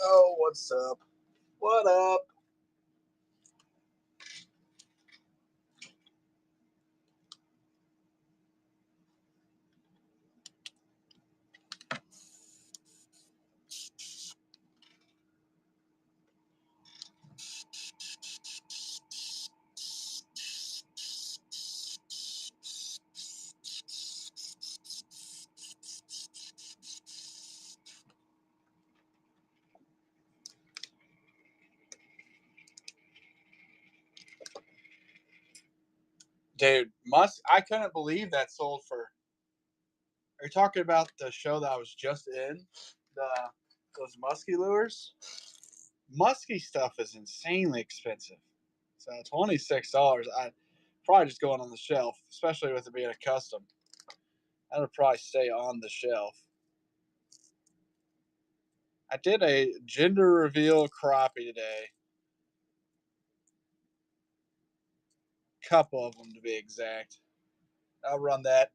Oh, what's up? What up? Dude, I couldn't believe that sold for. Are you talking about the show that I was just in? The those musky lures? Musky stuff is insanely expensive. So $26, I probably just going on the shelf, especially with it being a custom. That would probably stay on the shelf. I did a gender reveal crappie today. Couple of them to be exact. I'll run that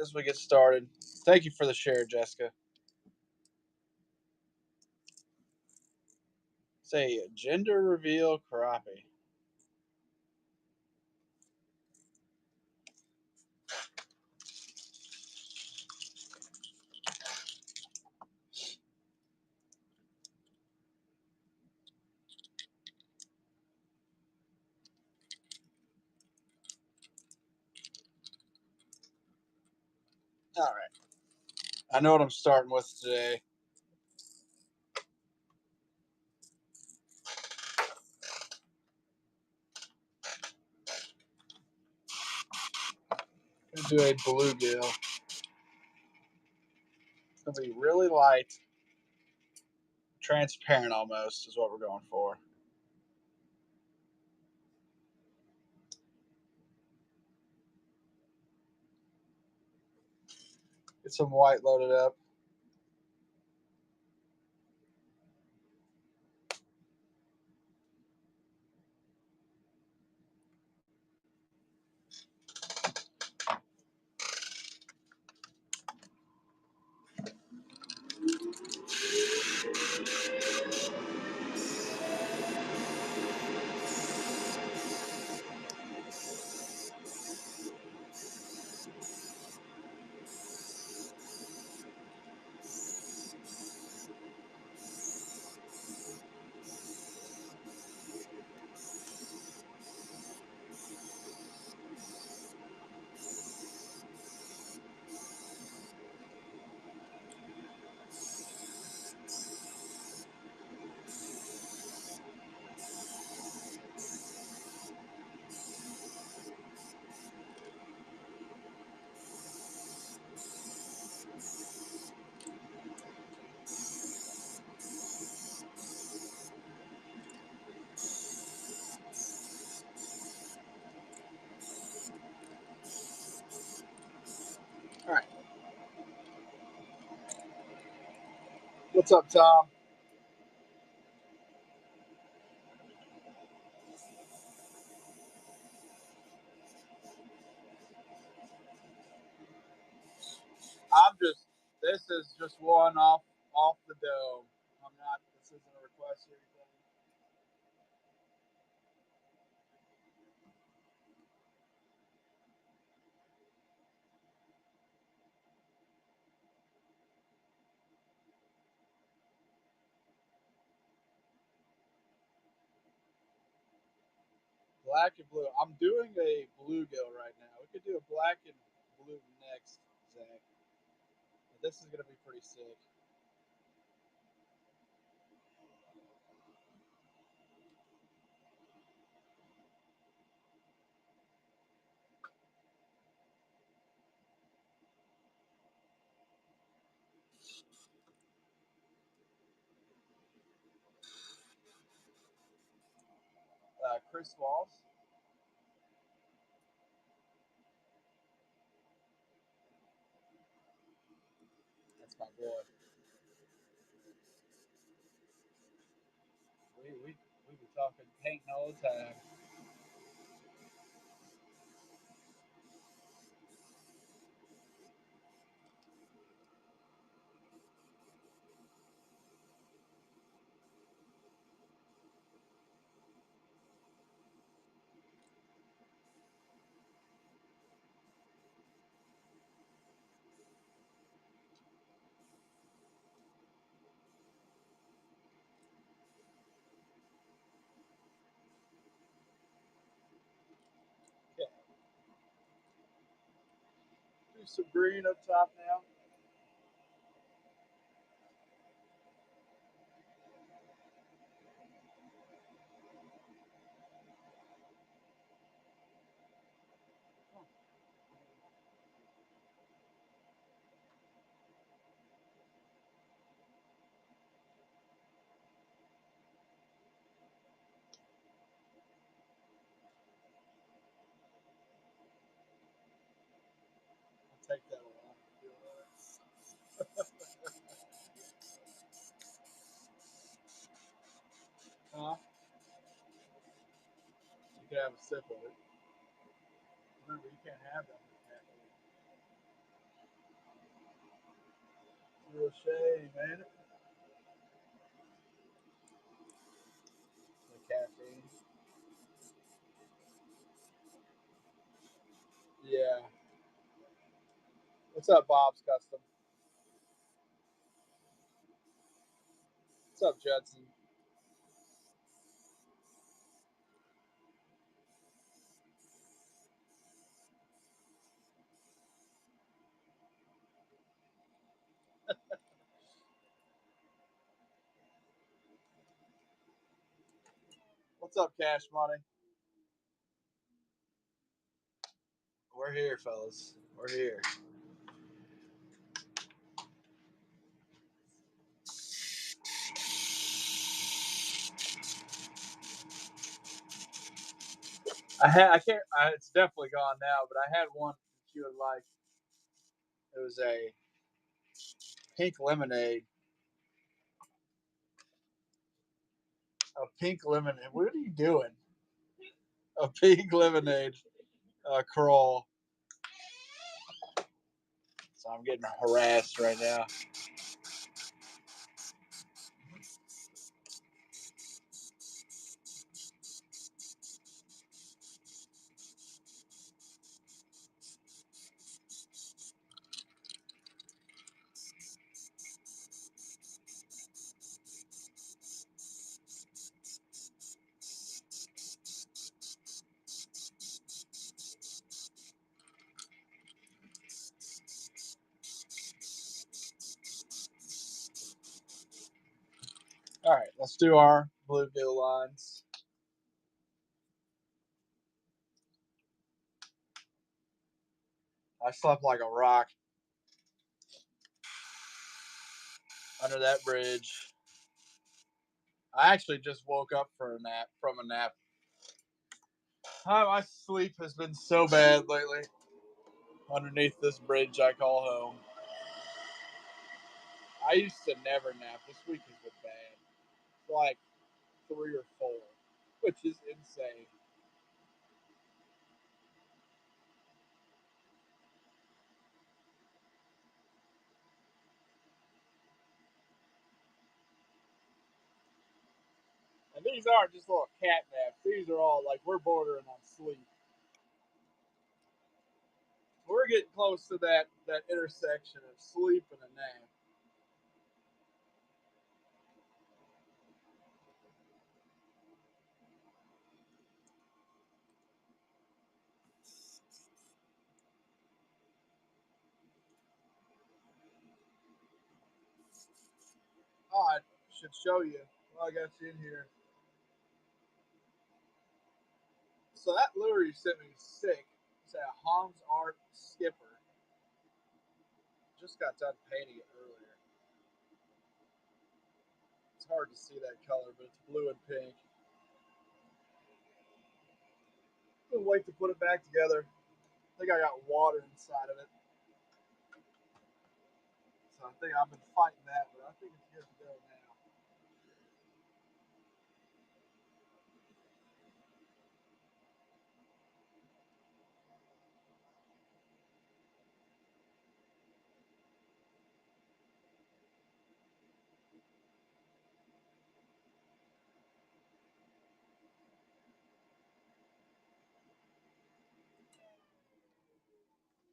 as we get started. Thank you for the share, Jessica. Say gender reveal crappie. All right. I know what I'm starting with today. I'm gonna do a bluegill. It's gonna be really light, transparent almost is what we're going for. Get some white loaded up. All right. What's up, Tom? This is just one off the dome. This isn't a request or anything. Black and blue. I'm doing a bluegill right now. We could do a black and blue next, Zach. But this is gonna be pretty sick. Chris Walls. That's my boy. We be talking painting all the time. some green up top now. I'll take that along. Huh? You can have a sip of it. Remember, you can't have that. It's a real shame, man. The caffeine. Yeah. What's up, Bob's Custom? What's up, Judson? What's up, Cash Money? We're here, fellas. We're here. I can't. It's definitely gone now, but I had one that you would like. It was a pink lemonade. A pink lemonade. What are you doing? A pink lemonade crawl. So I'm getting harassed right now. All right, let's do our bluegill lines. I slept like a rock under that bridge. I actually just woke up from a nap. My sleep has been so bad lately. Underneath this bridge I call home. I used to never nap. This week has been bad. Like 3 or 4, which is insane. And these aren't just little cat naps. These are all like we're bordering on sleep. We're getting close to that intersection of sleep and a nap. Oh, I should show you. Well, I got you in here. So that lure you sent me is sick. It's a Hans Art Skipper. Just got done painting it earlier. It's hard to see that color, but it's blue and pink. Couldn't wait to put it back together. I think I got water inside of it. So I think I've been fighting that, but I think it's good to go now.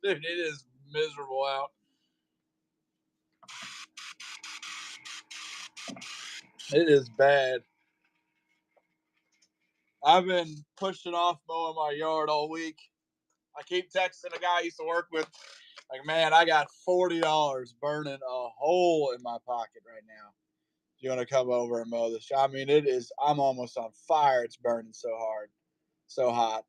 Dude, it is miserable out. It is bad. I've been pushing off mowing my yard all week. I keep texting a guy I used to work with. Like, man, I got $40 burning a hole in my pocket right now. You want to come over and mow this? I mean, it is. I'm almost on fire. It's burning so hard, so hot.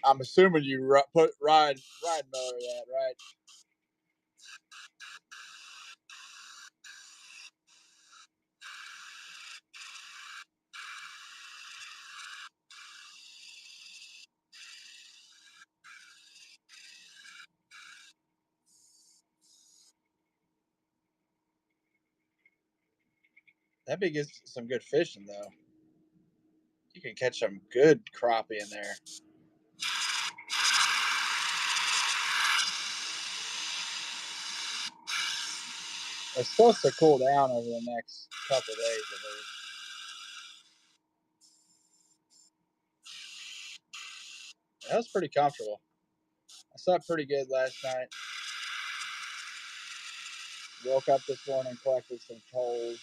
I'm assuming you put ride mower that, right? That be gets some good fishing though. You can catch some good crappie in there. It's supposed to cool down over the next couple days at least. That was pretty comfortable. I slept pretty good last night. Woke up this morning, collected some tolls.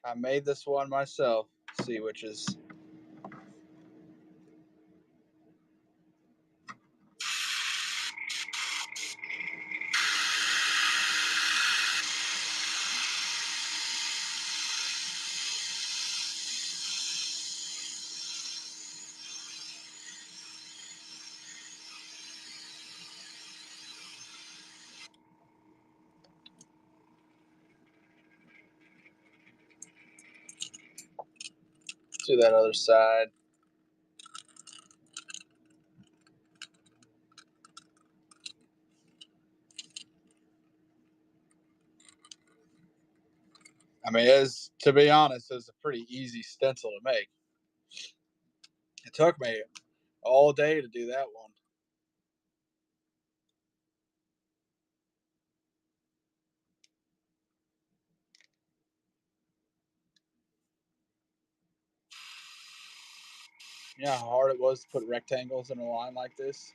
I made this one myself. See which is to that other side. I mean, it's to be honest, it's a pretty easy stencil to make. It took me all day to do that one. You know how hard it was to put rectangles in a line like this?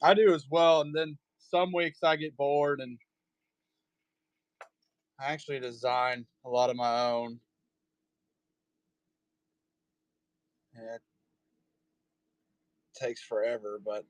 I do as well, and then some weeks I get bored and I actually design a lot of my own. And it takes forever, but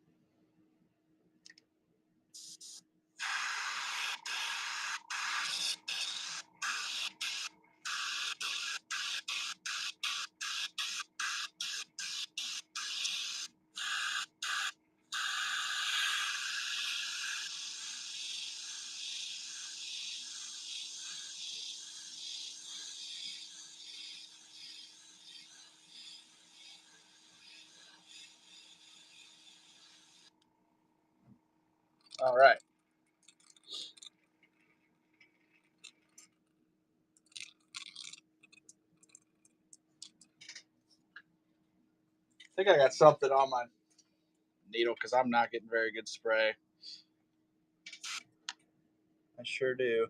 all right. I think I got something on my needle because I'm not getting very good spray. I sure do.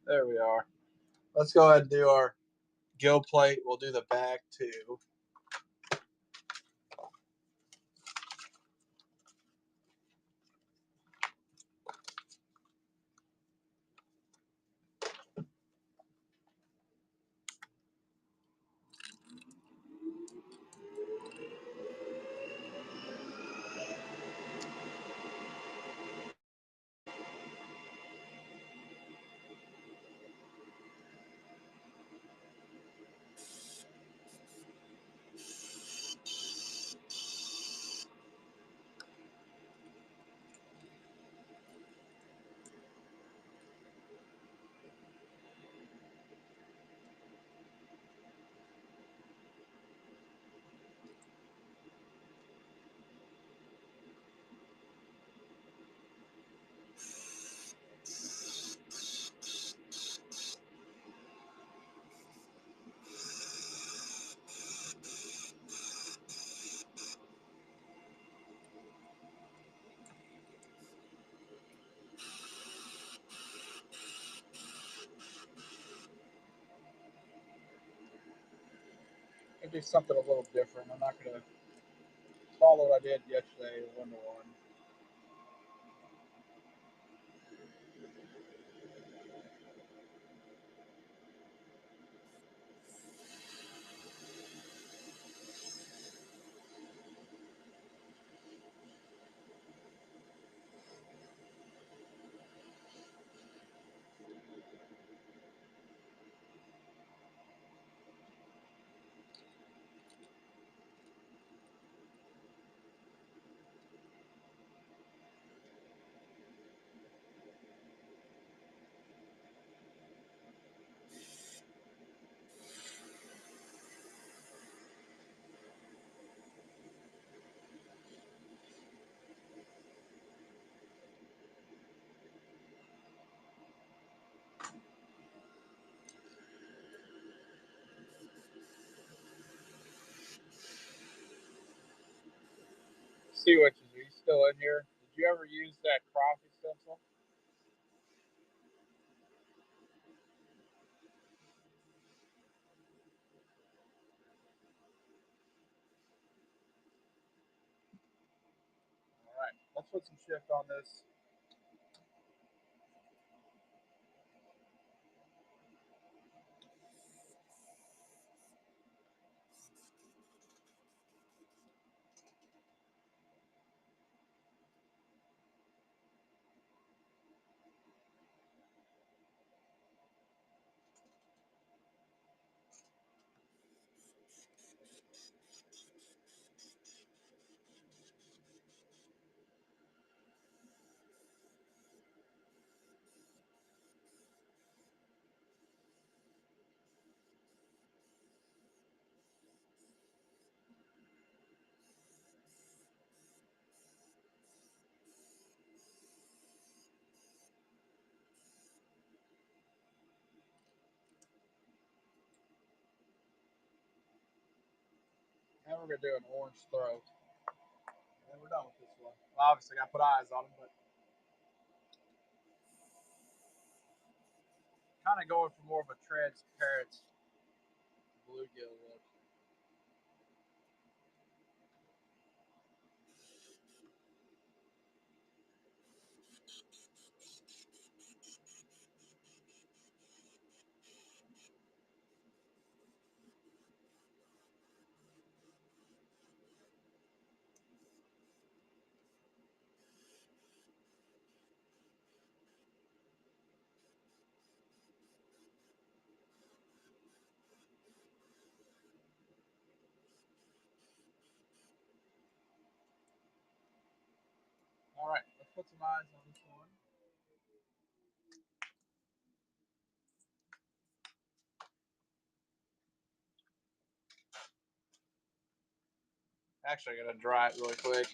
There we are. Let's go ahead and do our gill plate. We'll do the back too. do something a little different. I'm not going to follow what I did yesterday 1-1. Sea Witches, are you still in here? Did you ever use that crappie stencil? All right, let's put some shift on this. Now we're going to do an orange throw. And we're done with this one. Well, obviously, I got to put eyes on them, but kind of going for more of a transparent bluegill look. All right, let's put some eyes on this one. Actually, I got to dry it really quick.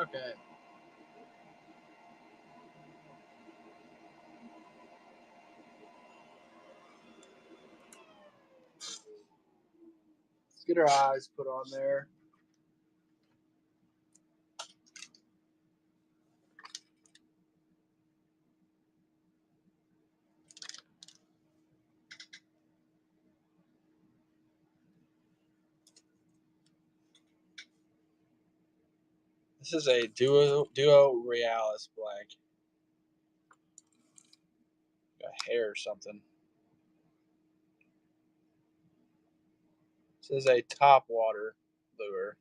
Okay. Let's get our eyes put on there. This is a Duo Realis blank. Got hair or something. This is a top water lure.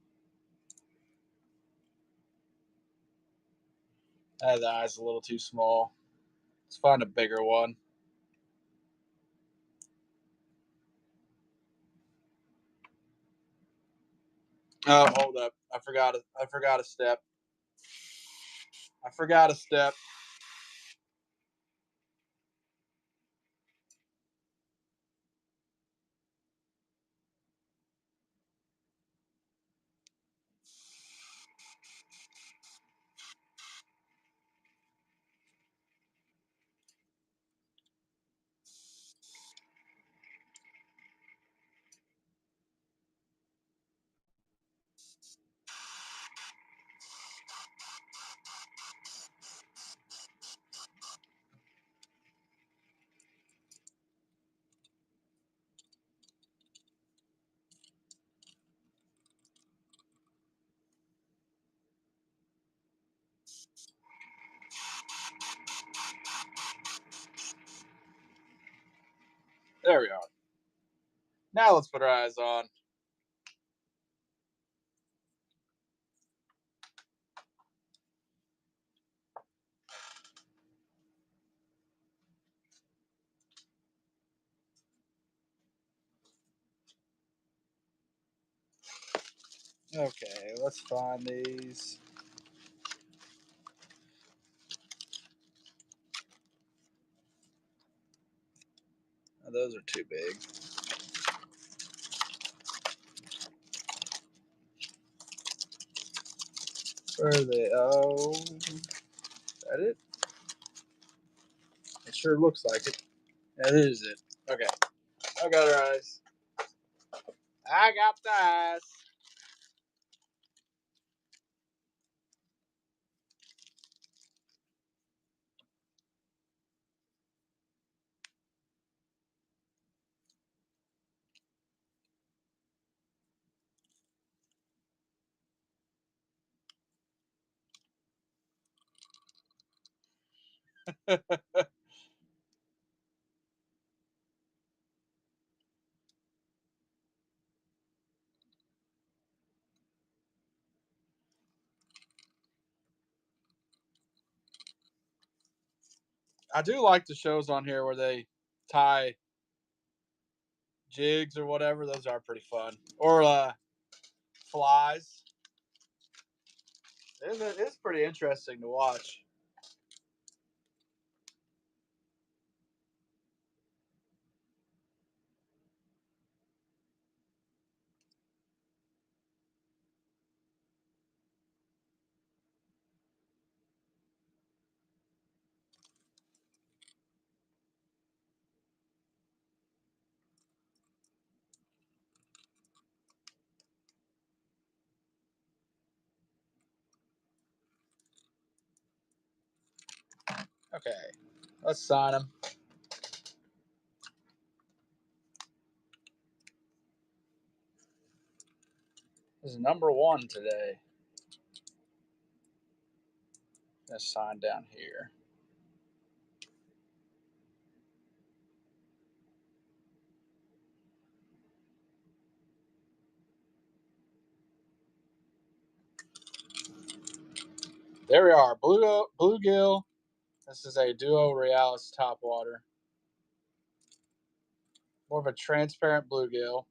The eye's a little too small. Let's find a bigger one. Oh, hold up! I forgot a step. I forgot a step. There we are. Now let's put our eyes on. Okay, let's find these. Oh, those are too big. Where are they? Oh, is that it? It sure looks like it. That is it. Okay, I got our eyes. I got the eyes. I do like the shows on here where they tie jigs or whatever. Those are pretty fun. Or flies. It's pretty interesting to watch. Okay, let's sign them. This is number 1 today. Let's sign down here. There we are. Bluegill. This is a Duo Realis topwater. More of a transparent bluegill.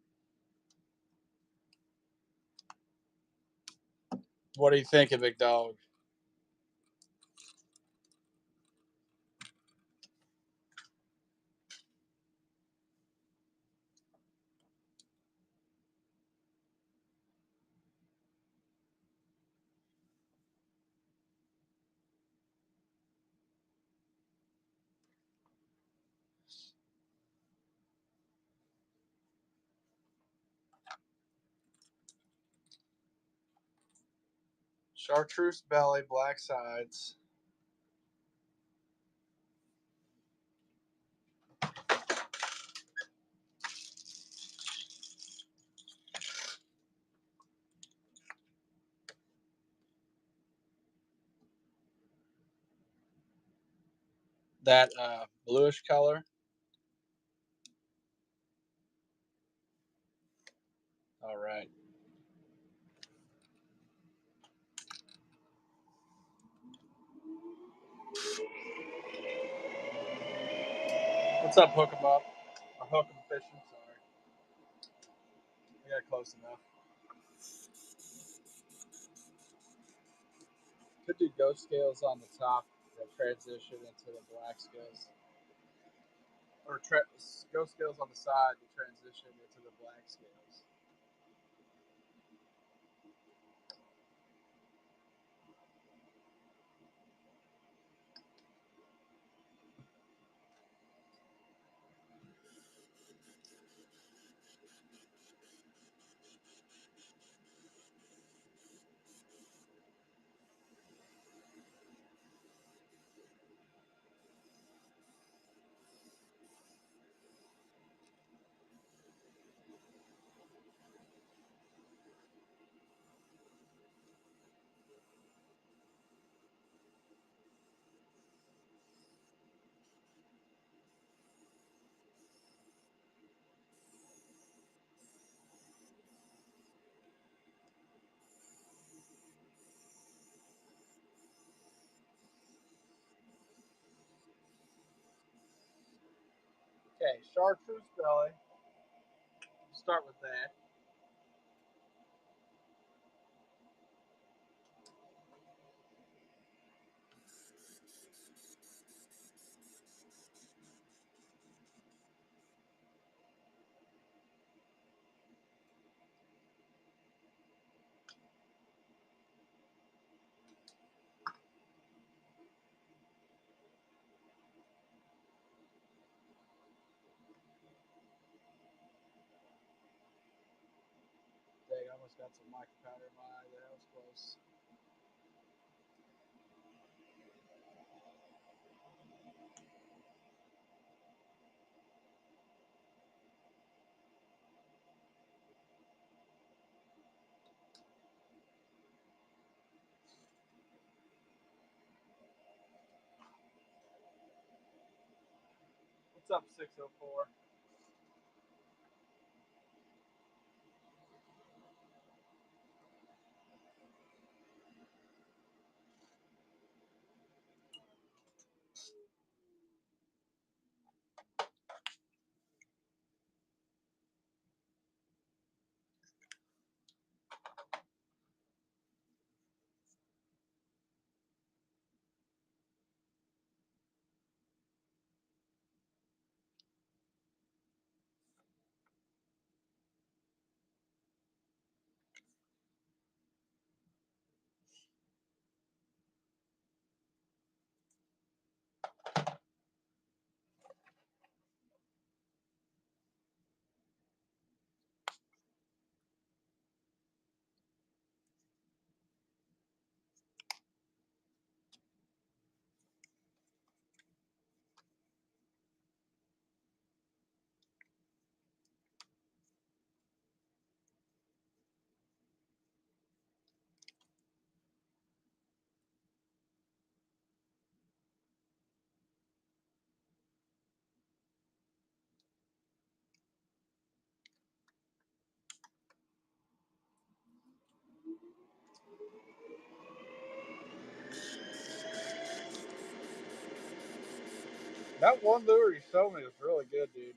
What do you think of Big Dog? Chartreuse belly, black sides. That bluish color. All right. What's up, Hook 'em Up? Or Hook 'em Fishing, sorry. We got close enough. Could do ghost scales on the top that transition into the black scales. Or ghost scales on the side to transition into the black scales. chartreuse belly. Start with that. Dang, I almost got some mica powder in my eye. That was close. What's up, 604? That one lure you showed me was really good, dude.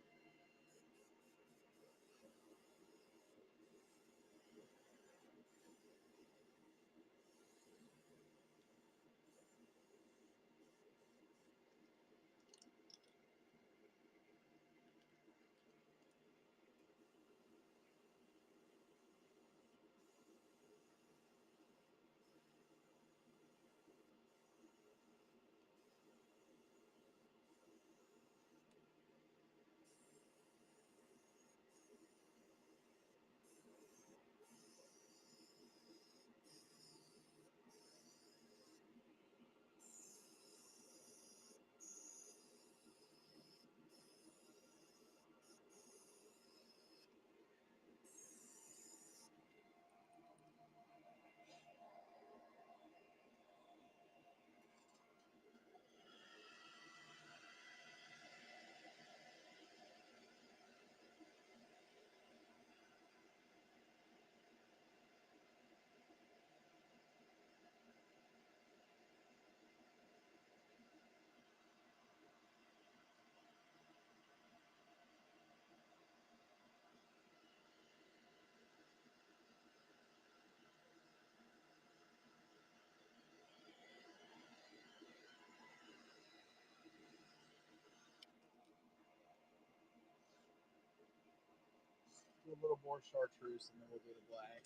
Do a little more chartreuse and then we'll do the black.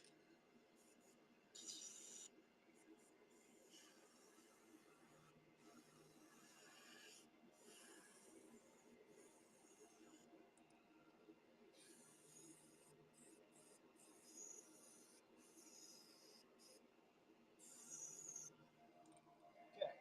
Okay.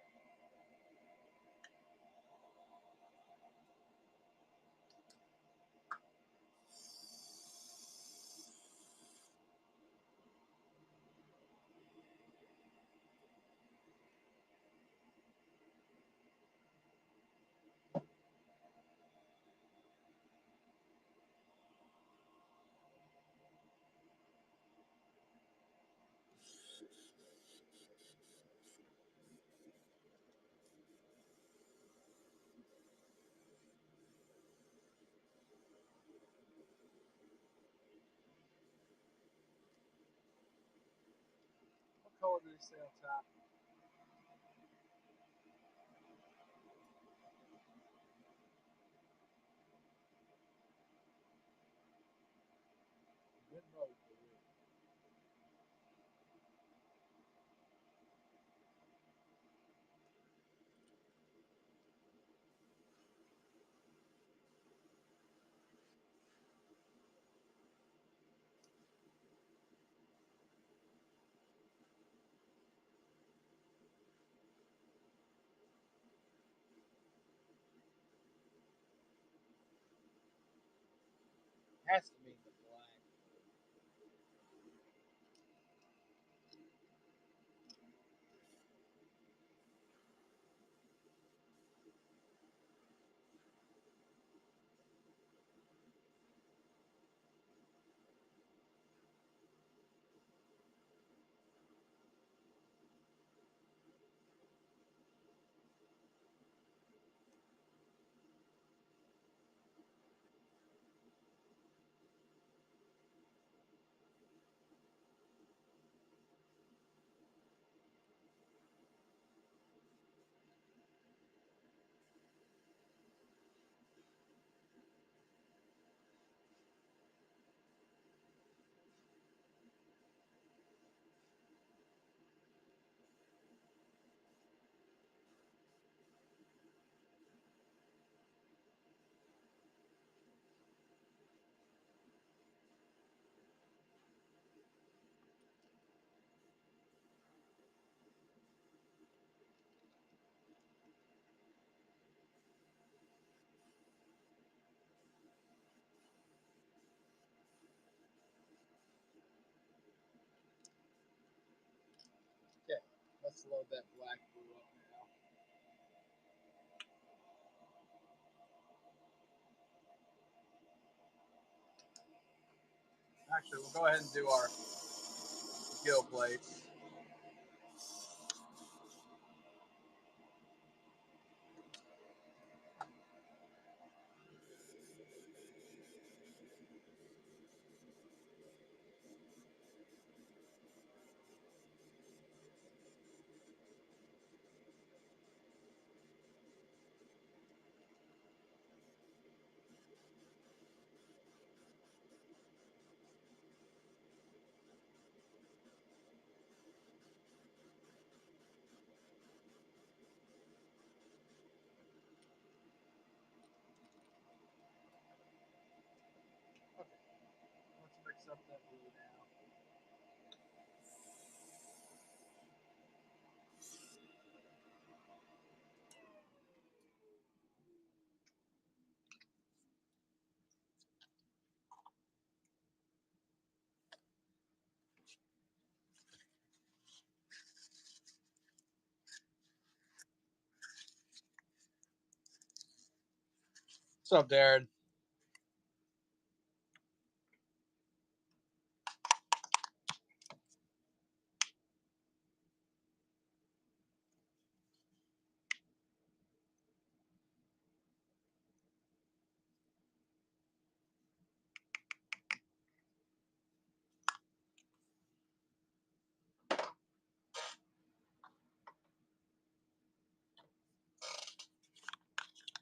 color do they say on top? Good vote. Has to be the black. Okay, let's load that black blue up now. Actually, we'll go ahead and do our gill plates. Okay, let's mix up that blue now. What's up, Darren?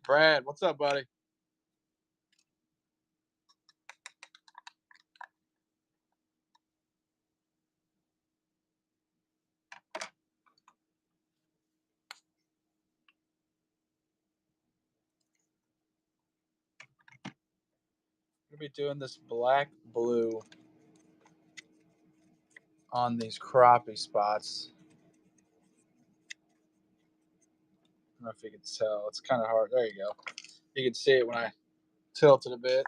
Brad, what's up, buddy? We're gonna be doing this black blue on these crappie spots. I don't know if you can tell. It's kind of hard. There you go. You can see it when I tilt it a bit.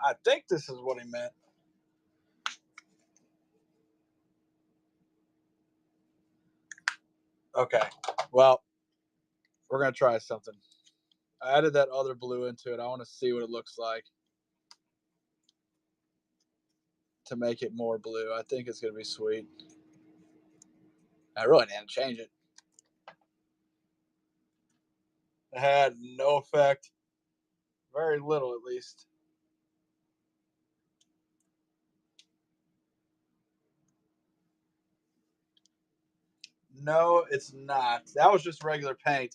I think this is what he meant. Okay. Well, we're gonna try something. I added that other blue into it. I want to see what it looks like to make it more blue. I think it's gonna be sweet. I really didn't change it. It had no effect. Very little, at least. No, it's not. That was just regular paint.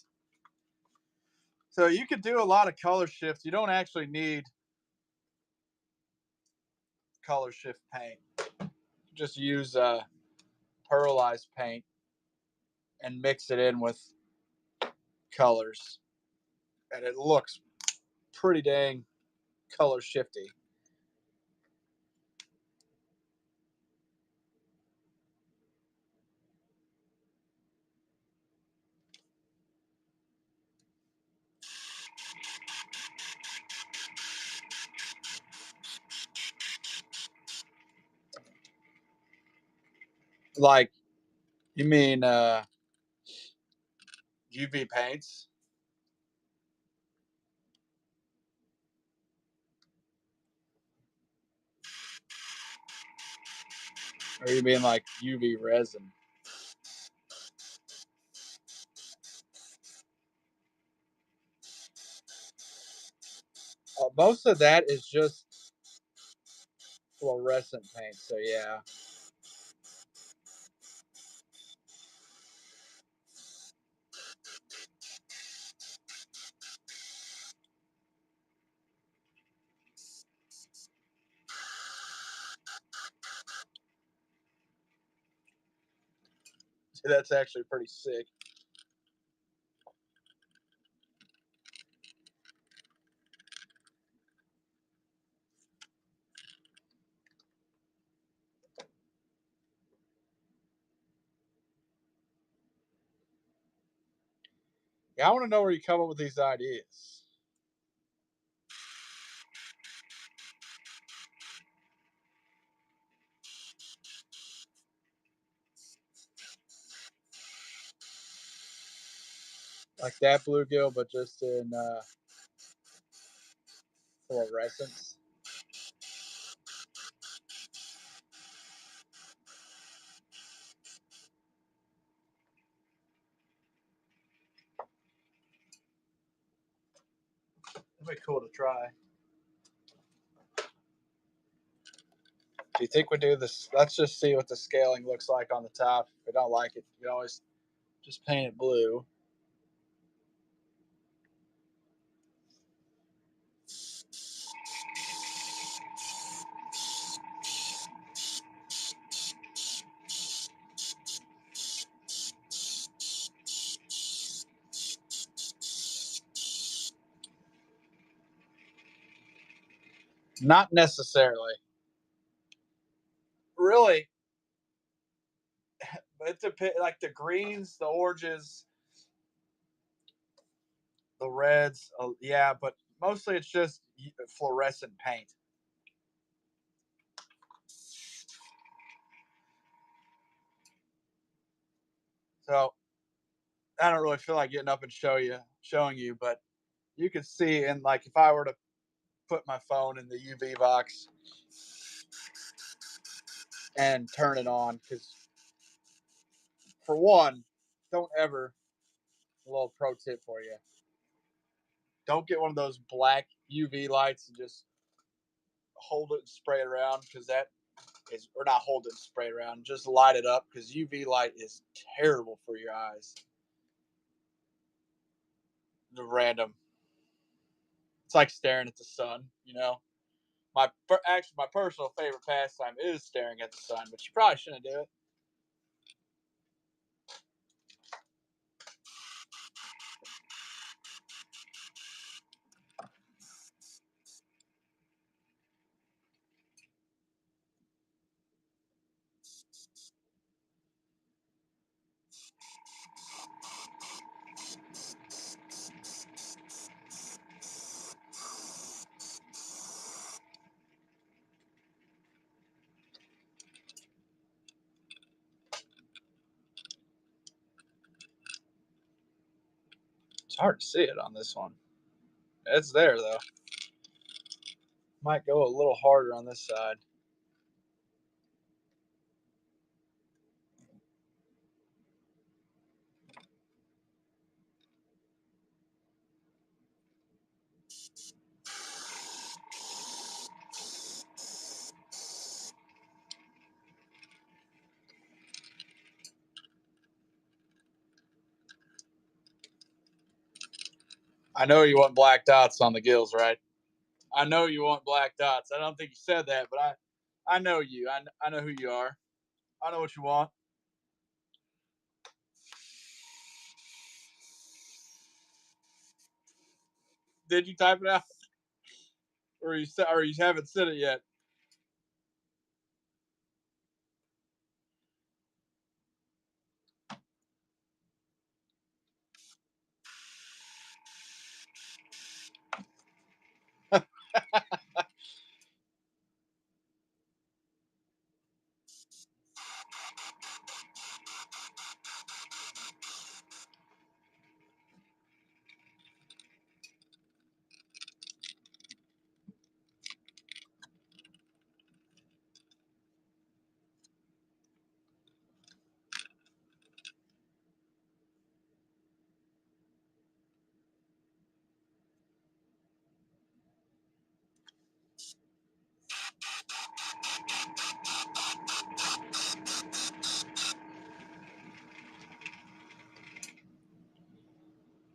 So you could do a lot of color shifts. You don't actually need color shift paint. Just use pearlized paint and mix it in with colors, and it looks pretty dang color shifty. Like, you mean UV paints? Or you mean like UV resin? Most of that is just fluorescent paint. So yeah, that's actually pretty sick. Yeah, I want to know where you come up with these ideas. Like that bluegill, but just in fluorescence. That'd be cool to try. Do you think we do this? Let's just see what the scaling looks like on the top. If we don't like it, you can always just paint it blue. Not necessarily. Really, but it depends. Like the greens, the oranges, the reds. Yeah, but mostly it's just fluorescent paint. So I don't really feel like getting up and showing you, but you can see. And like if I were to put my phone in the UV box and turn it on, because for one, don't ever. A little pro tip for you: don't get one of those black UV lights and just hold it and spray it around, because that is, or not hold it and spray it around, just light it up, because UV light is terrible for your eyes. The random, it's like staring at the sun. Actually, my personal favorite pastime is staring at the sun, but you probably shouldn't do it. hard to see it on this one. It's there though. Might go a little harder on this side. I know you want black dots on the gills, right? I know you want black dots. I don't think you said that, but I know you. I know who you are. I know what you want. Did you type it out, or you haven't said it yet?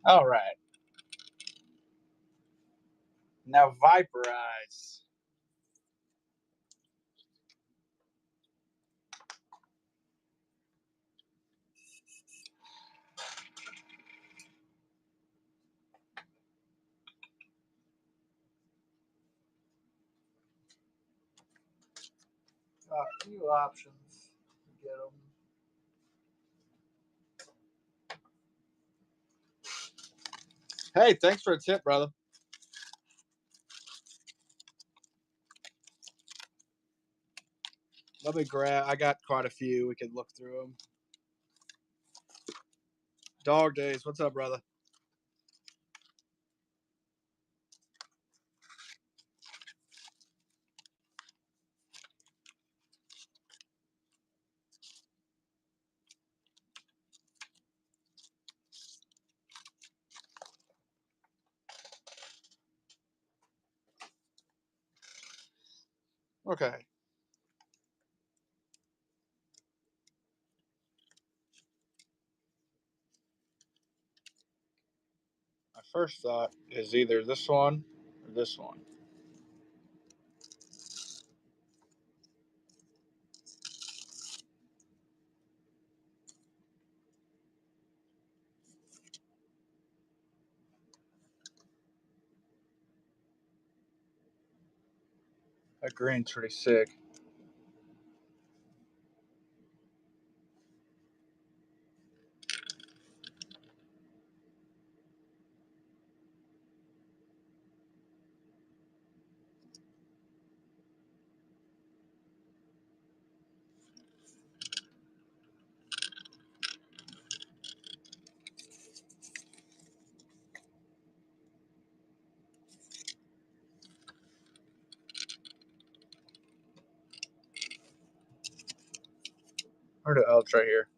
All right. Now viporize. A few options to get them. Hey, thanks for a tip, brother. Let me grab. I got quite a few. We could look through them. Dog Days, what's up, brother? Okay. My first thought is either this one or this one. That green's pretty sick. Oh, it's right here.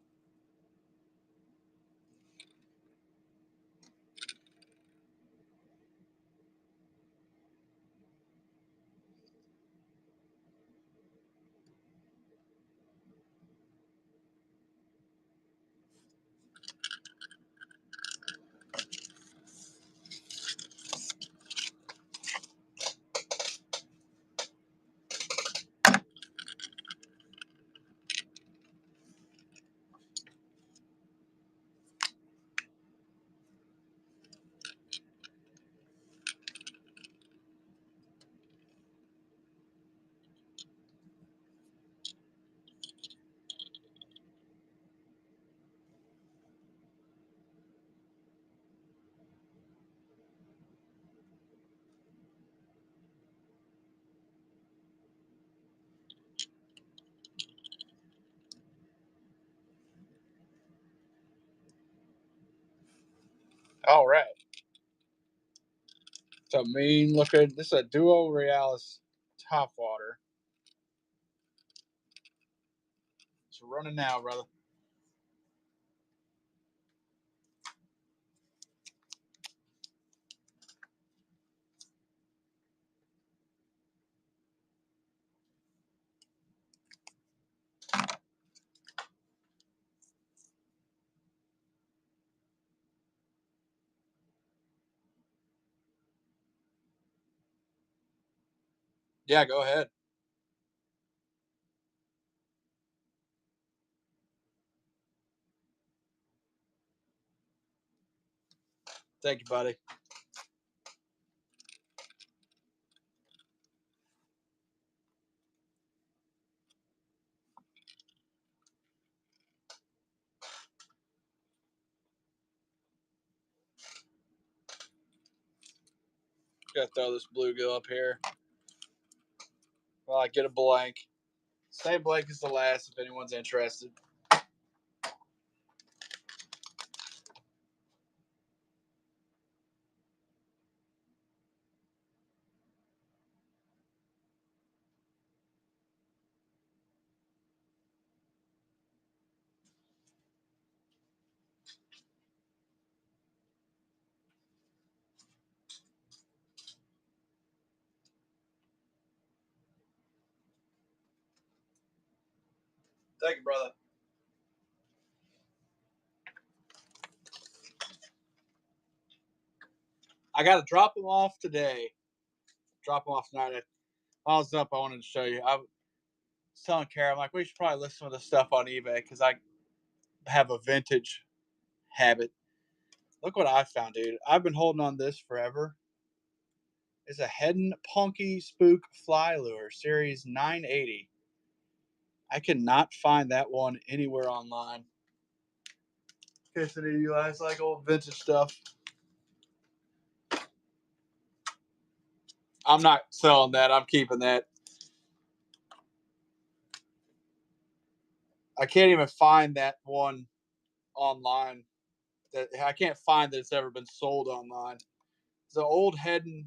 All right. It's a mean looking. This is a Duo Realis top water. It's running now, brother. Yeah, go ahead. Thank you, buddy. Gotta throw this bluegill up here. Well, I get a blank. Same blank as the last if anyone's interested. Thank you, brother. I got to drop them off today. Drop them off tonight. While I was up, I wanted to show you. I was telling Kara, I'm like, we should probably list some of this stuff on eBay because I have a vintage habit. Look what I found, dude. I've been holding on this forever. It's a Heddon Punky Spook Fly Lure, Series 980. I cannot find that one anywhere online. In case any of you guys like old vintage stuff. I'm not selling that. I'm keeping that. I can't even find that one online. I can't find that it's ever been sold online. It's the old Heddon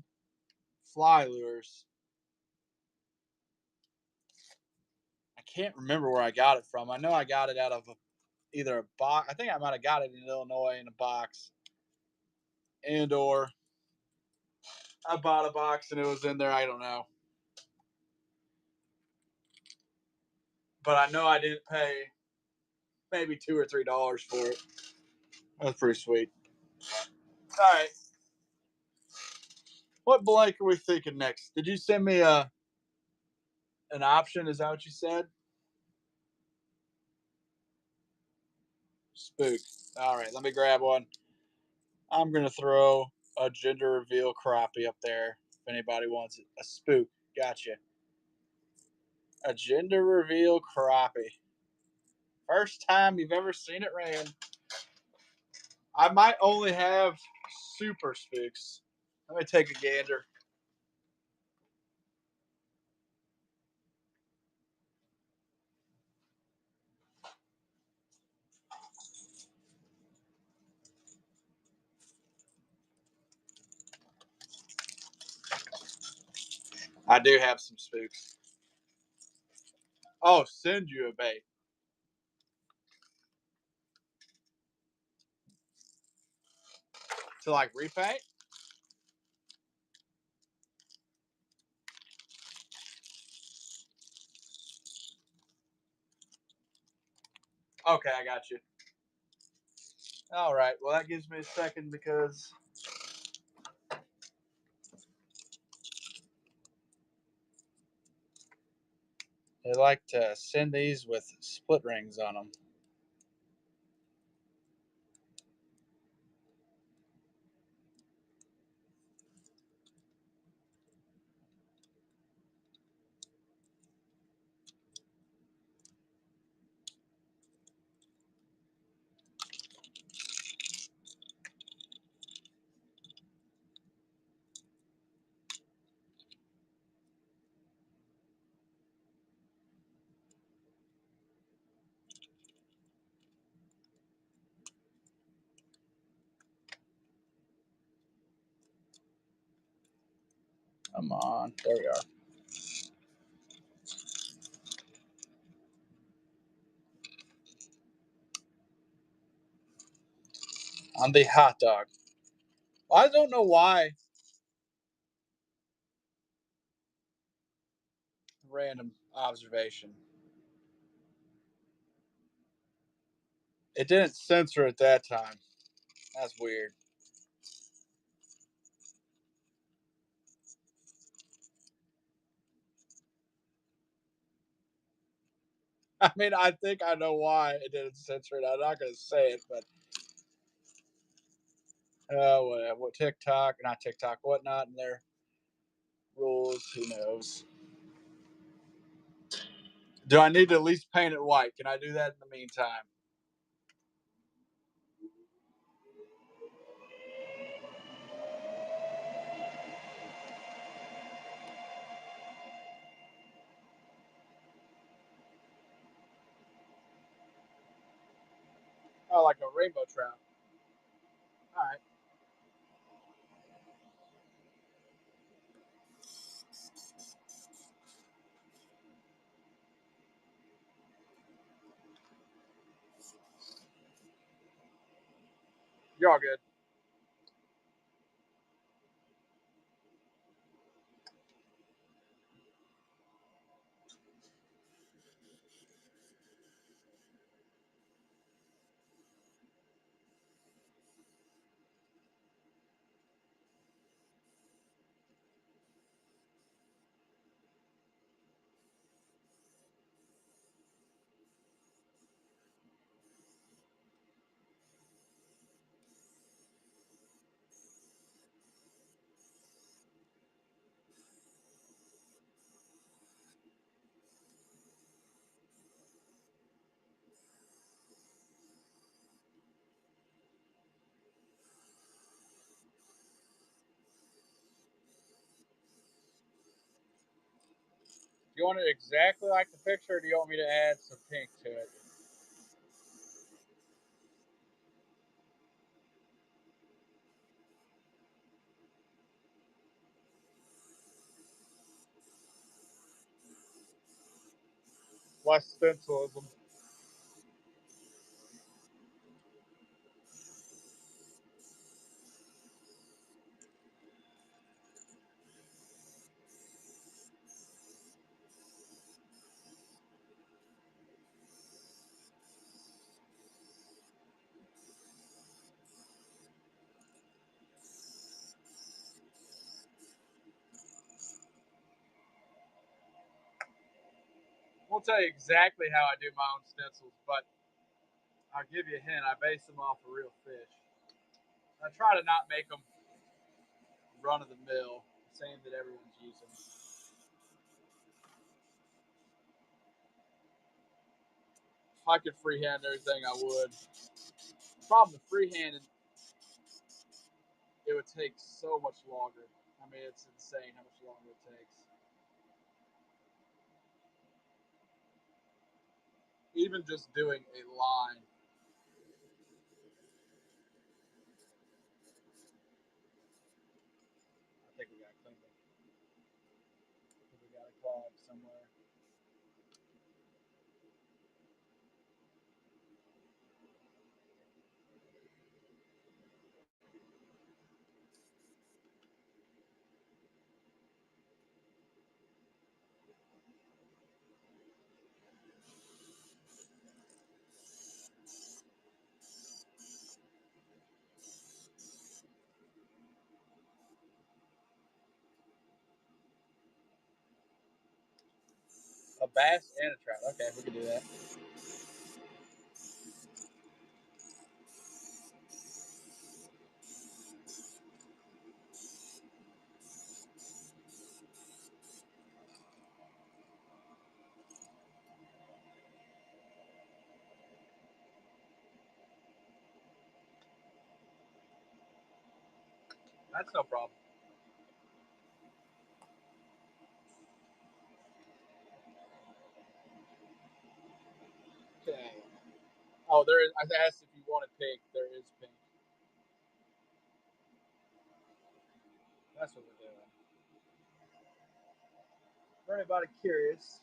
fly lures. I can't remember where I got it from. I know I got it out of either a box. I think I might have got it in Illinois in a box, and or I bought a box and it was in there. I don't know, but I know I didn't pay maybe $2 or $3 for it. That's pretty sweet. All right, what blank are we thinking next? Did you send me an option? Is that what you said? Spook. All right, let me grab one. I'm gonna throw a gender reveal crappie up there if anybody wants it. A spook. Gotcha. A gender reveal crappie. First time you've ever seen it ran. I might only have super spooks. Let me take a gander. I do have some spooks. Oh, send you a bait. To like repaint? Okay, I got you. All right. Well, that gives me a second because they like to send these with split rings on them. Come on. There we are. On the hot dog. I don't know why. Random observation. It didn't censor at that time. That's weird. I mean, I think I know why it didn't censor it. I'm not going to say it, but whatever. What TikTok, not TikTok, whatnot, and their rules. Who knows? Do I need to at least paint it white? Can I do that in the meantime? Oh, like a rainbow trout. All right. You're all good. Do you want it exactly like the picture, or do you want me to add some pink to it? Less stencilism. I won't tell you exactly how I do my own stencils, but I'll give you a hint. I base them off of real fish. I try to not make them run of the mill, same that everyone's using. If I could freehand everything, I would. The problem with freehanding, it would take so much longer. I mean, it's insane how much longer it takes. Even just doing a line. I think we got to clean it. I think we got a clog somewhere. A bass and a trout. Okay, we can do that. That's no problem. Okay. Oh, there is. I asked if you wanted pink. There is pink. That's what we're doing. For anybody curious.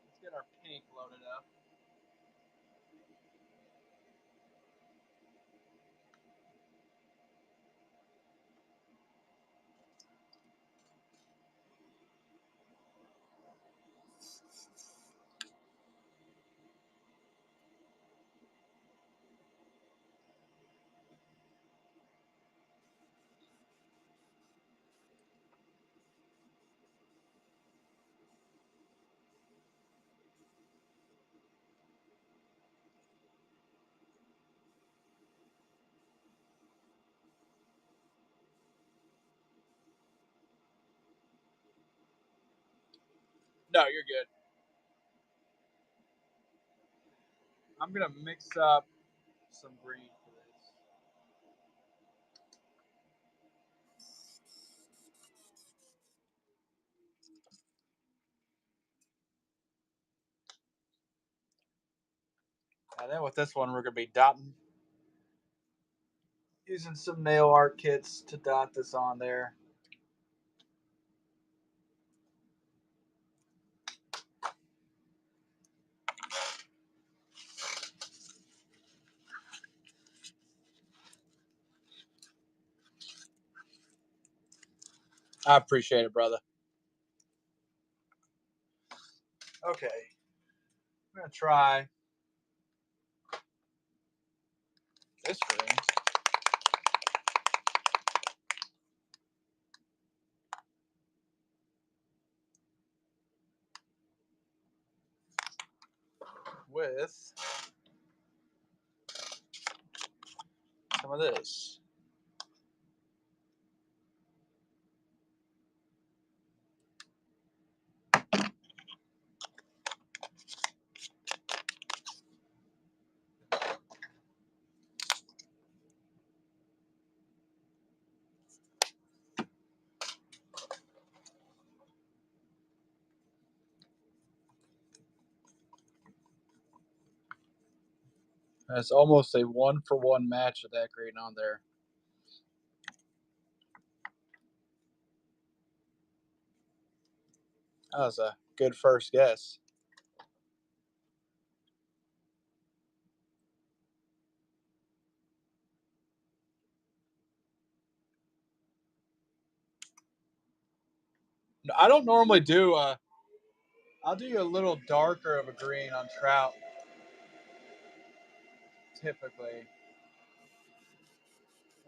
Let's get our pink loaded up. No, you're good. I'm gonna mix up some green for this. And then with this one, we're gonna be dotting, using some nail art kits to dot this on there. I appreciate it, brother. Okay, I'm gonna try this green. With some of this. That's almost a 1-for-1 match of that green on there. That was a good first guess. I don't normally do I'll do a little darker of a green on trout. Typically,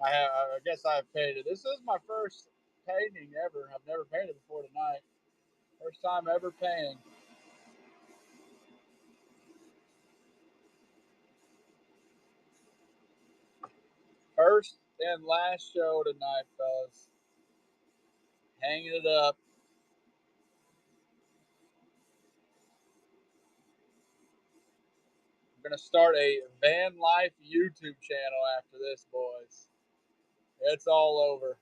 I guess I've painted. This is my first painting ever. I've never painted before tonight. First time ever painting. First and last show tonight, fellas. Hanging it up. I'm gonna start a van life YouTube channel after this, boys. It's all over.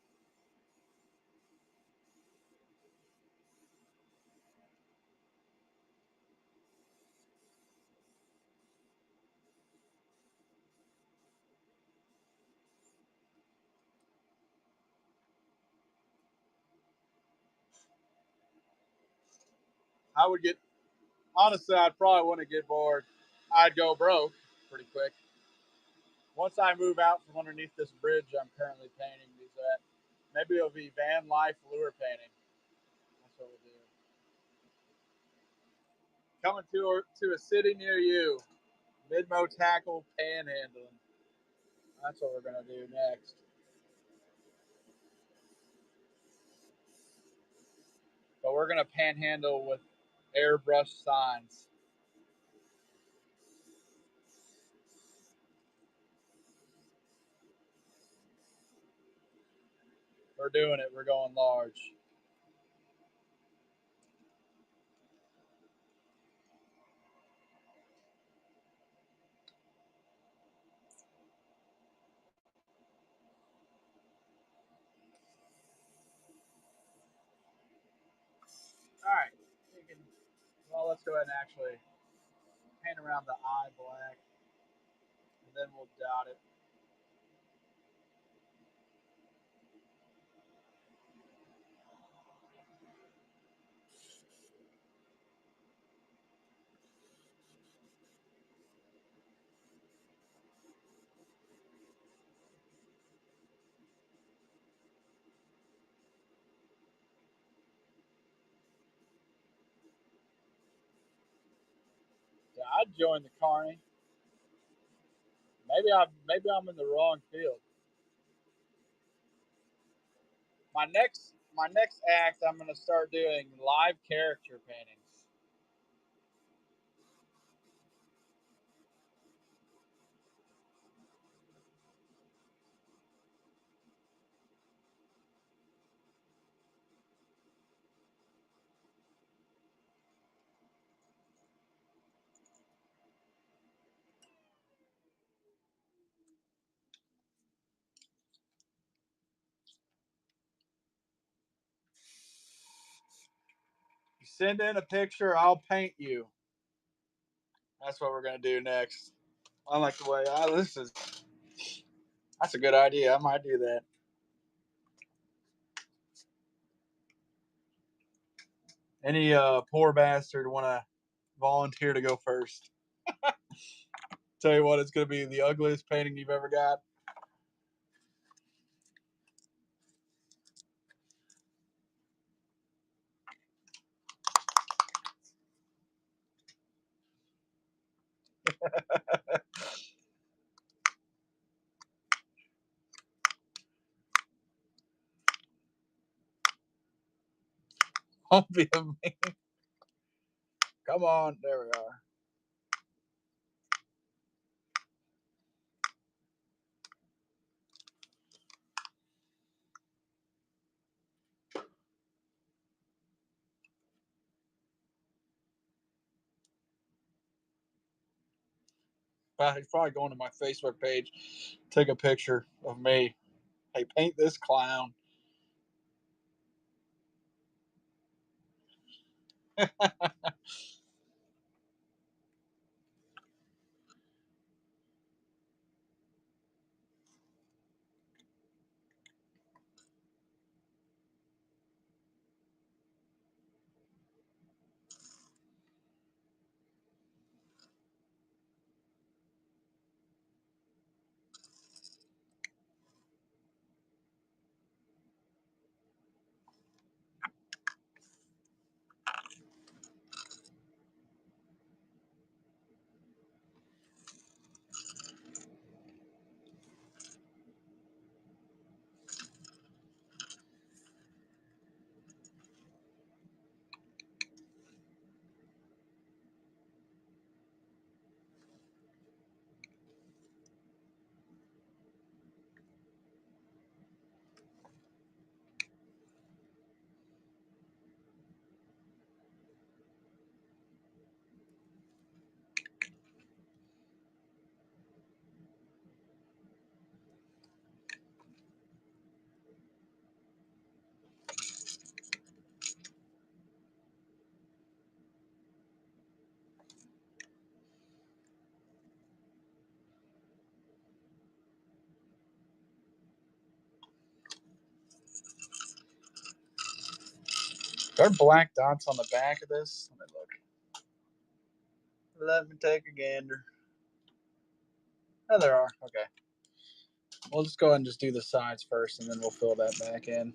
I would get honestly, I'd probably want to get bored. I'd go broke pretty quick. Once I move out from underneath this bridge I'm currently painting these at, maybe it'll be van life lure painting. That's what we'll do. Coming to a city near you. Midmo tackle panhandling. That's what we're gonna do next. But we're gonna panhandle with airbrush signs. We're doing it. We're going large. let's go ahead and actually paint around the eye black, and then we'll dot it. Yeah, I'd join the carny. Maybe I'm in the wrong field. My next act, I'm gonna start doing live character paintings. You send in a picture, I'll paint you. That's what we're gonna do next. I like the way this is. That's a good idea. I might do that. Any poor bastard want to volunteer to go first? Tell you what, it's gonna be the ugliest painting you've ever got. Don't be a mean. Come on, there we are. He's probably going to my Facebook page, take a picture of me. Hey, paint this clown. There are black dots on the back of this. Let me look. Let me take a gander. Oh, there are. Okay. We'll just go ahead and just do the sides first, and then we'll fill that back in.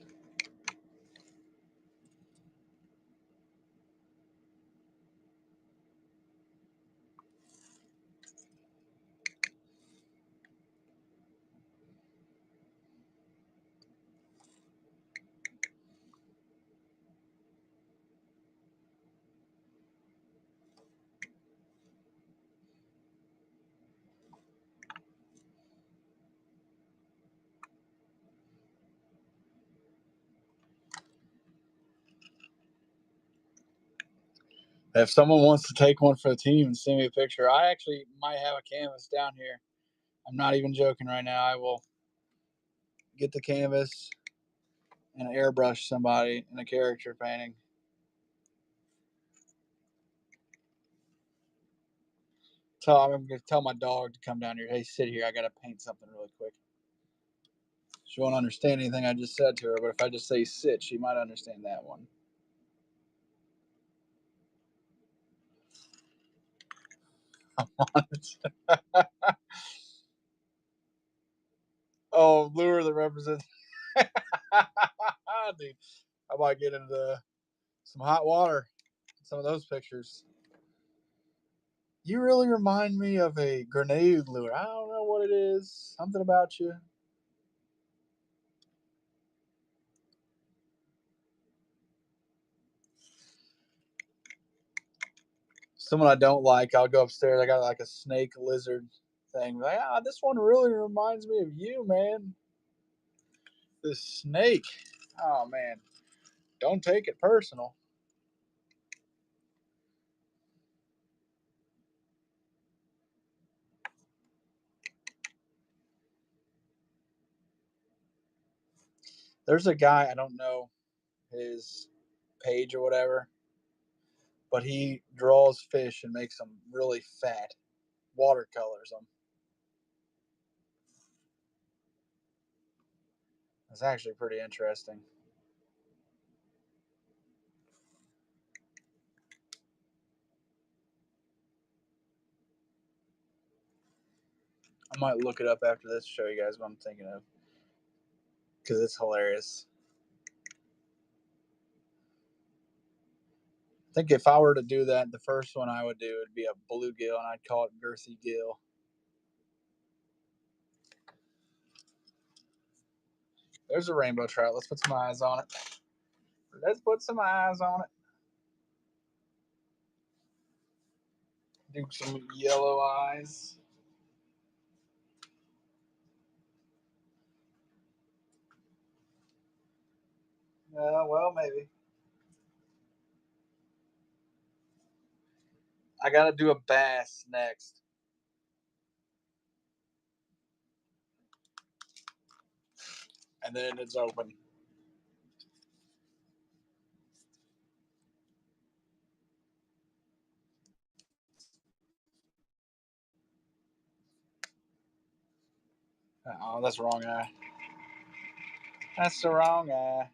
If someone wants to take one for the team and send me a picture, I actually might have a canvas down here. I'm not even joking right now. I will get the canvas and airbrush somebody in a character painting. I'm gonna tell my dog to come down here. Hey, sit here. I gotta paint something really quick. She won't understand anything I just said to her, but if I just say sit, she might understand that one. Oh, lure that represents. Dude, I might get into some hot water. Some of those pictures. You really remind me of a grenade lure. I don't know what it is. Something about you. Someone I don't like, I'll go upstairs. I got like a snake lizard thing. Like, this one really reminds me of you, man. This snake. Oh man. Don't take it personal. There's a guy, I don't know his page or whatever, but he draws fish and makes them really fat. Watercolors them. It's actually pretty interesting. I might look it up after this, show you guys what I'm thinking of, because it's hilarious. I think if I were to do that, the first one I would do would be a bluegill, and I'd call it Girthy Gill. There's a rainbow trout. Let's put some eyes on it. Let's put some eyes on it. Do some yellow eyes. Well, maybe. I got to do a bass next. And then it's open. Oh, that's the wrong eye. That's the wrong eye.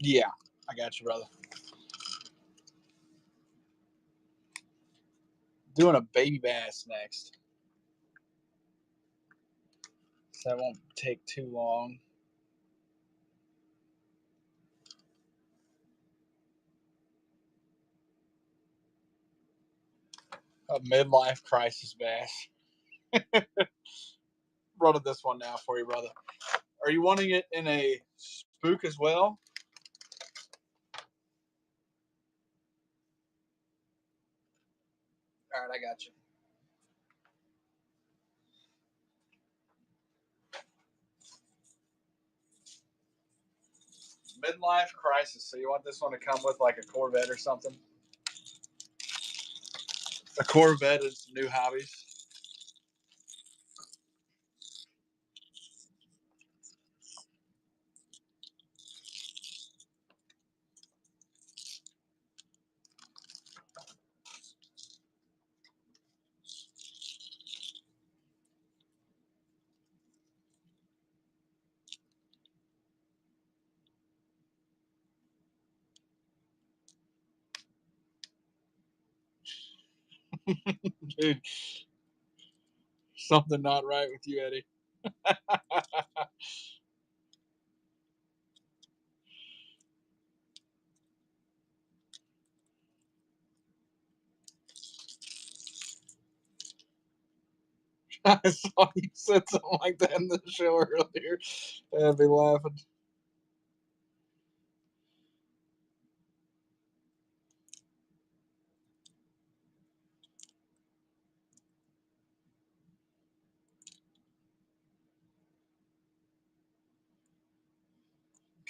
Yeah, I got you, brother. Doing a baby bass next. So that won't take too long. A midlife crisis bass. Running this one now for you, brother. Are you wanting it in a spook as well? All right, I got you. Midlife crisis. So you want this one to come with like a Corvette or something? A Corvette is new hobbies. Dude, something not right with you, Eddie. I saw you said something like that in the show earlier. I'd be laughing.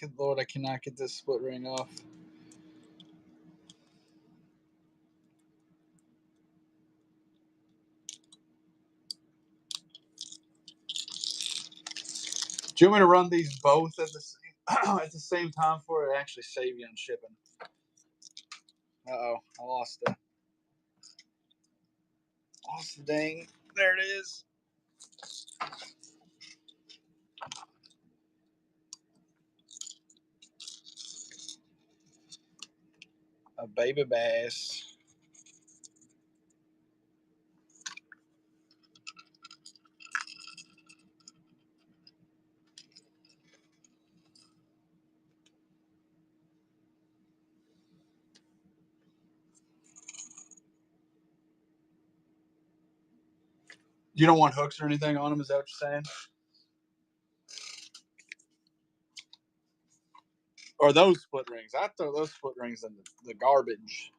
Good Lord, I cannot get this split ring off. Do you want me to run these both at the same time for it? Actually save you on shipping. Uh-oh, I lost the dang. There it is. A baby bass. You don't want hooks or anything on them? Is that what you're saying? Or those split rings? I throw those split rings in the garbage.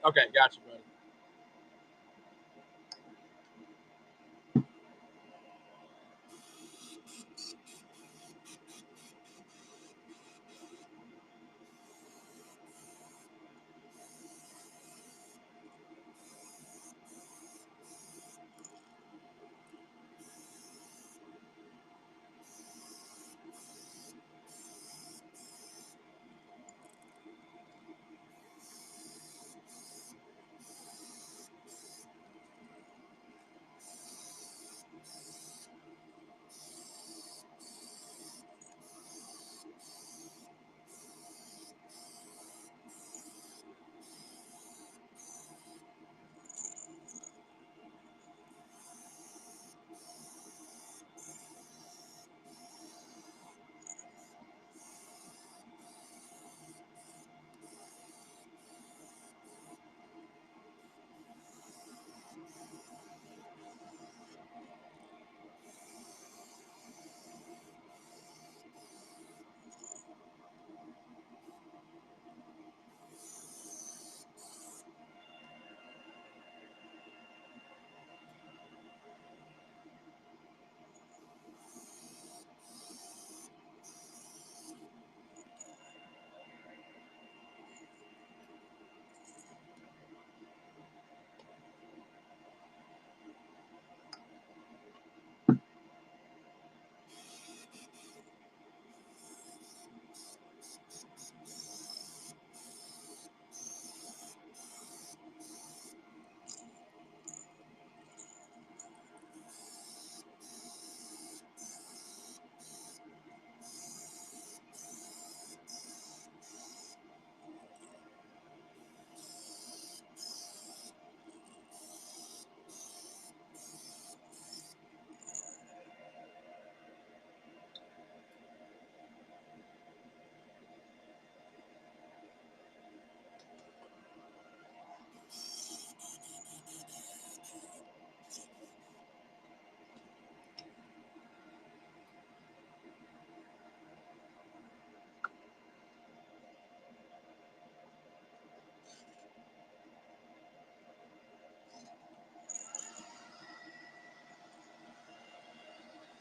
Okay, gotcha, buddy.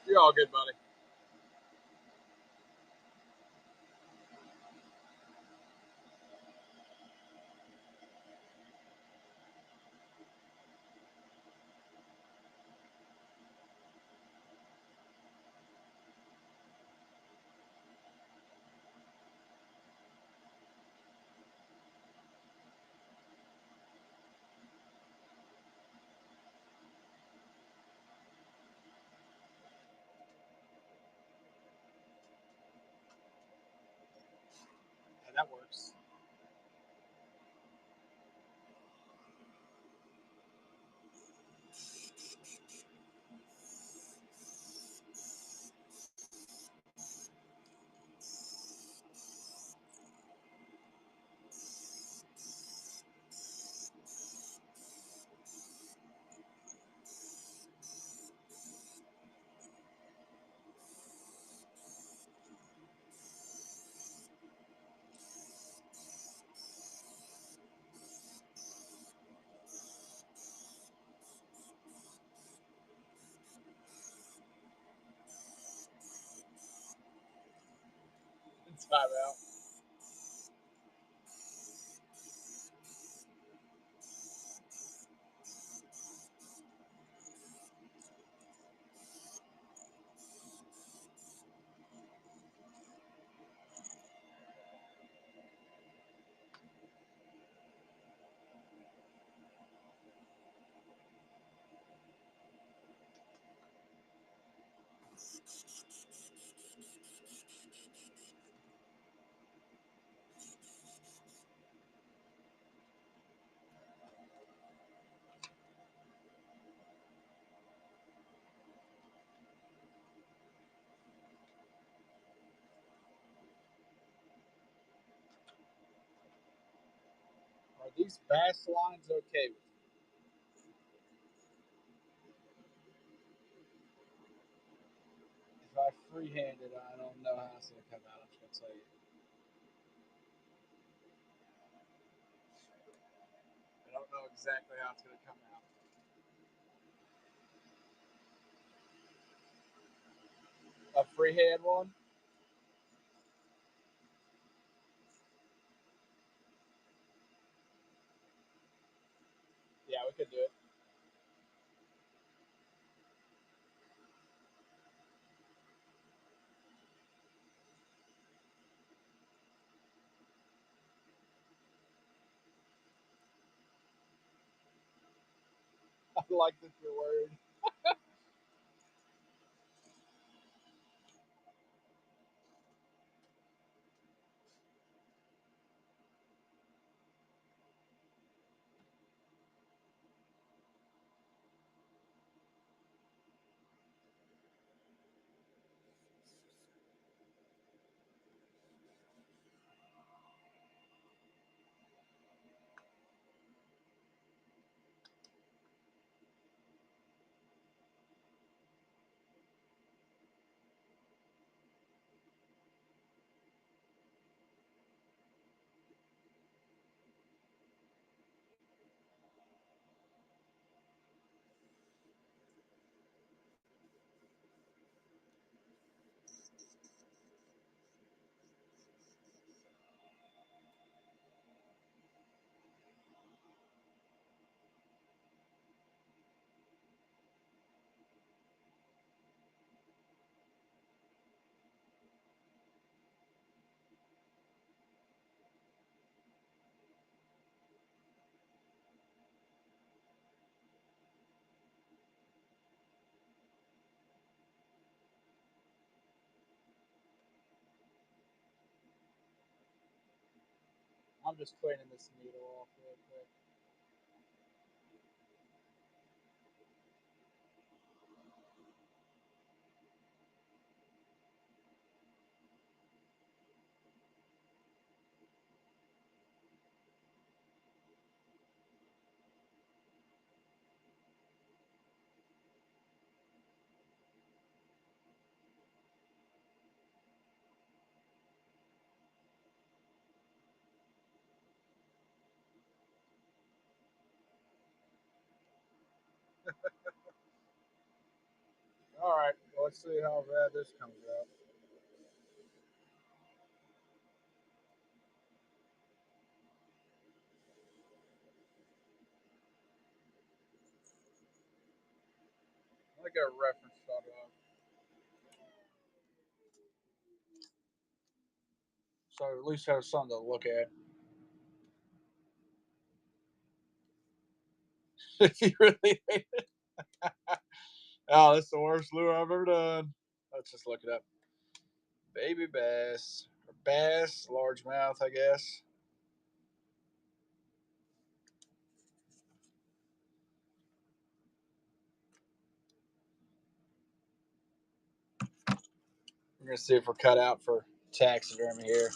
You're all good, buddy. Timeout. Are these bass lines okay with you? If I freehand it, I don't know how it's going to come out. I'm just going to tell you. I don't know exactly how it's going to come out. A freehand one? Yeah, we could do it. I like that you're worried. I'm just cleaning this needle off real quick. All right, well, let's see how bad this comes out. I got a reference shot up. So at least have something to look at. If you really hate it. Oh, that's the worst lure I've ever done. Let's just look it up. Baby bass. Or bass, largemouth, I guess. We're going to see if we're cut out for taxidermy here.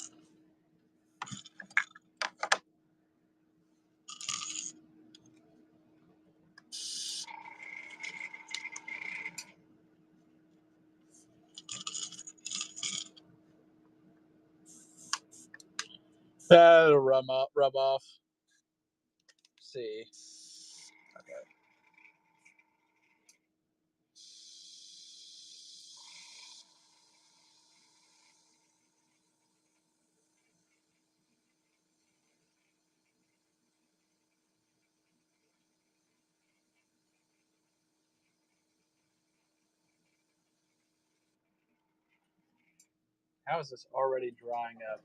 That'll rub off. See. Okay. How is this already drying up?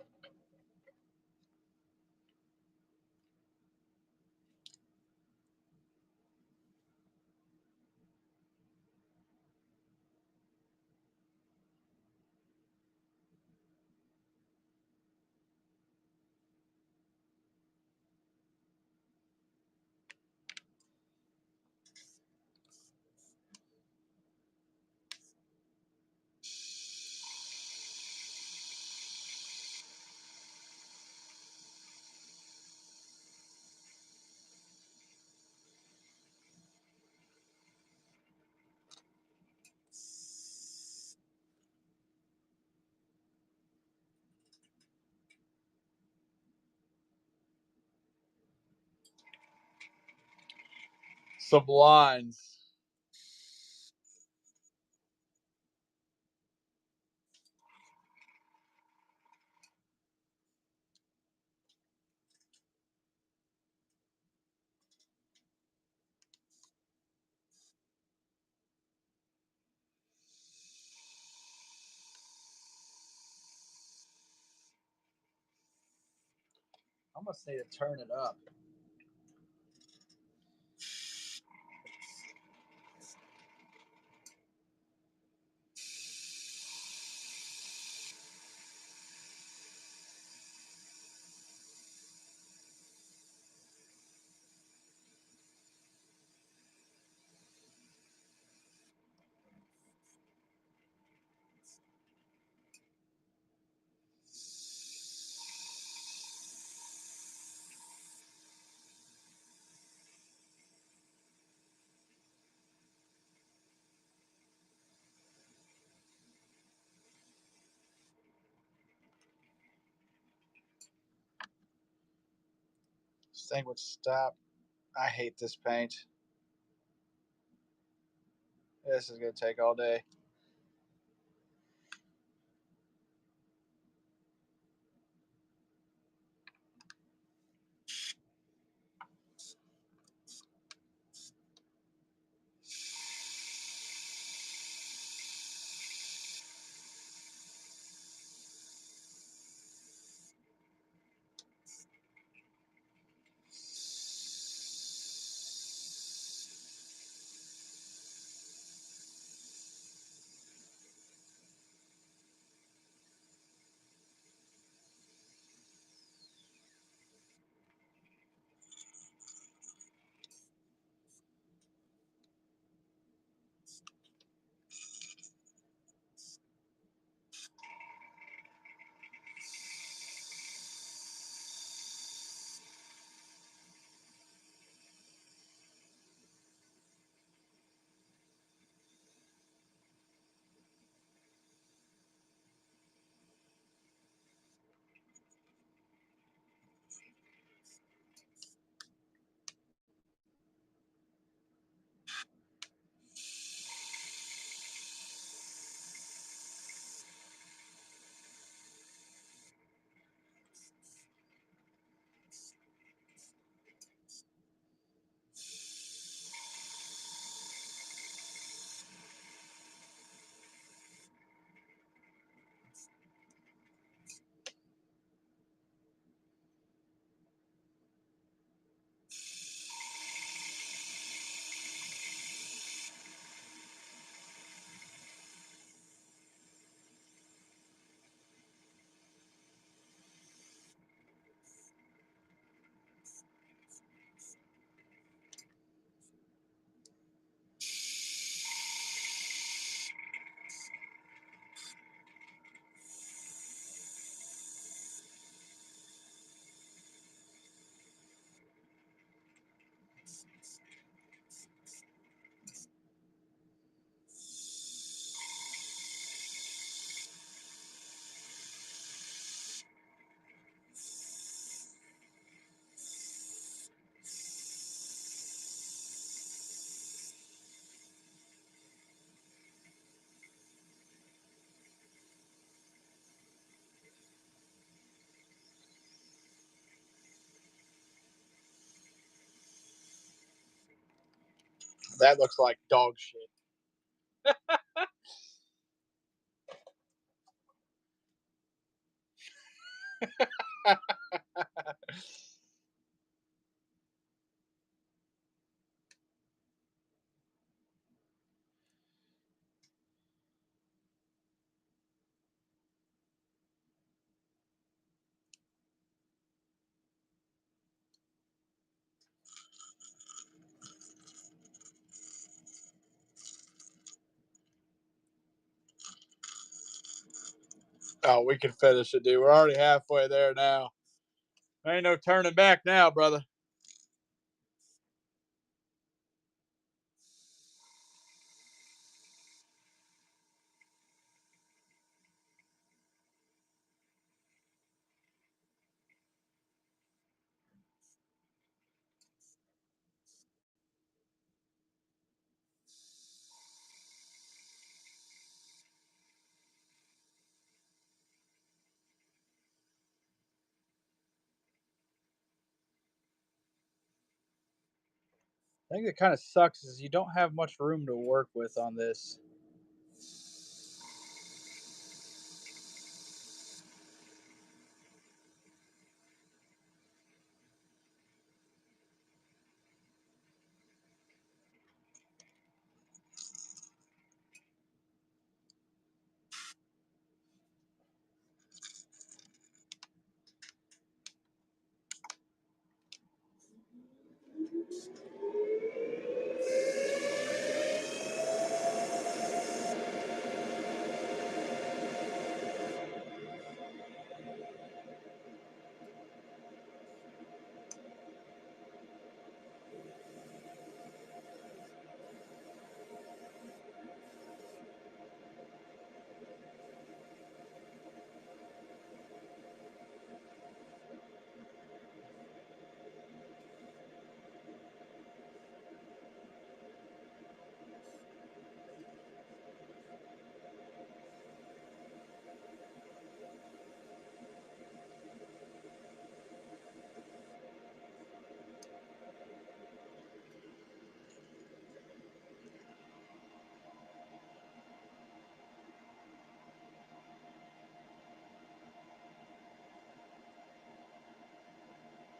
Sublines. I must need to turn it up. This thing would stop. I hate this paint. This is going to take all day. That looks like dog shit. Oh, we can finish it, dude. We're already halfway there now. Ain't no turning back now, brother. I think it kind of sucks is you don't have much room to work with on this.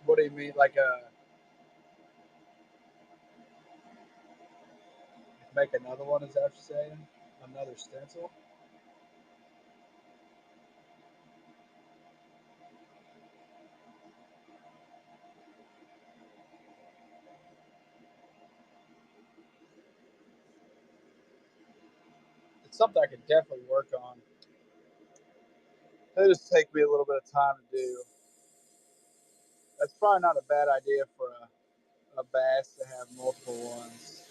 What do you mean, like make another one? Is that what you're saying? Another stencil? It's something I could definitely work on. It'll just take me a little bit of time to do. That's probably not a bad idea for a bass to have multiple ones.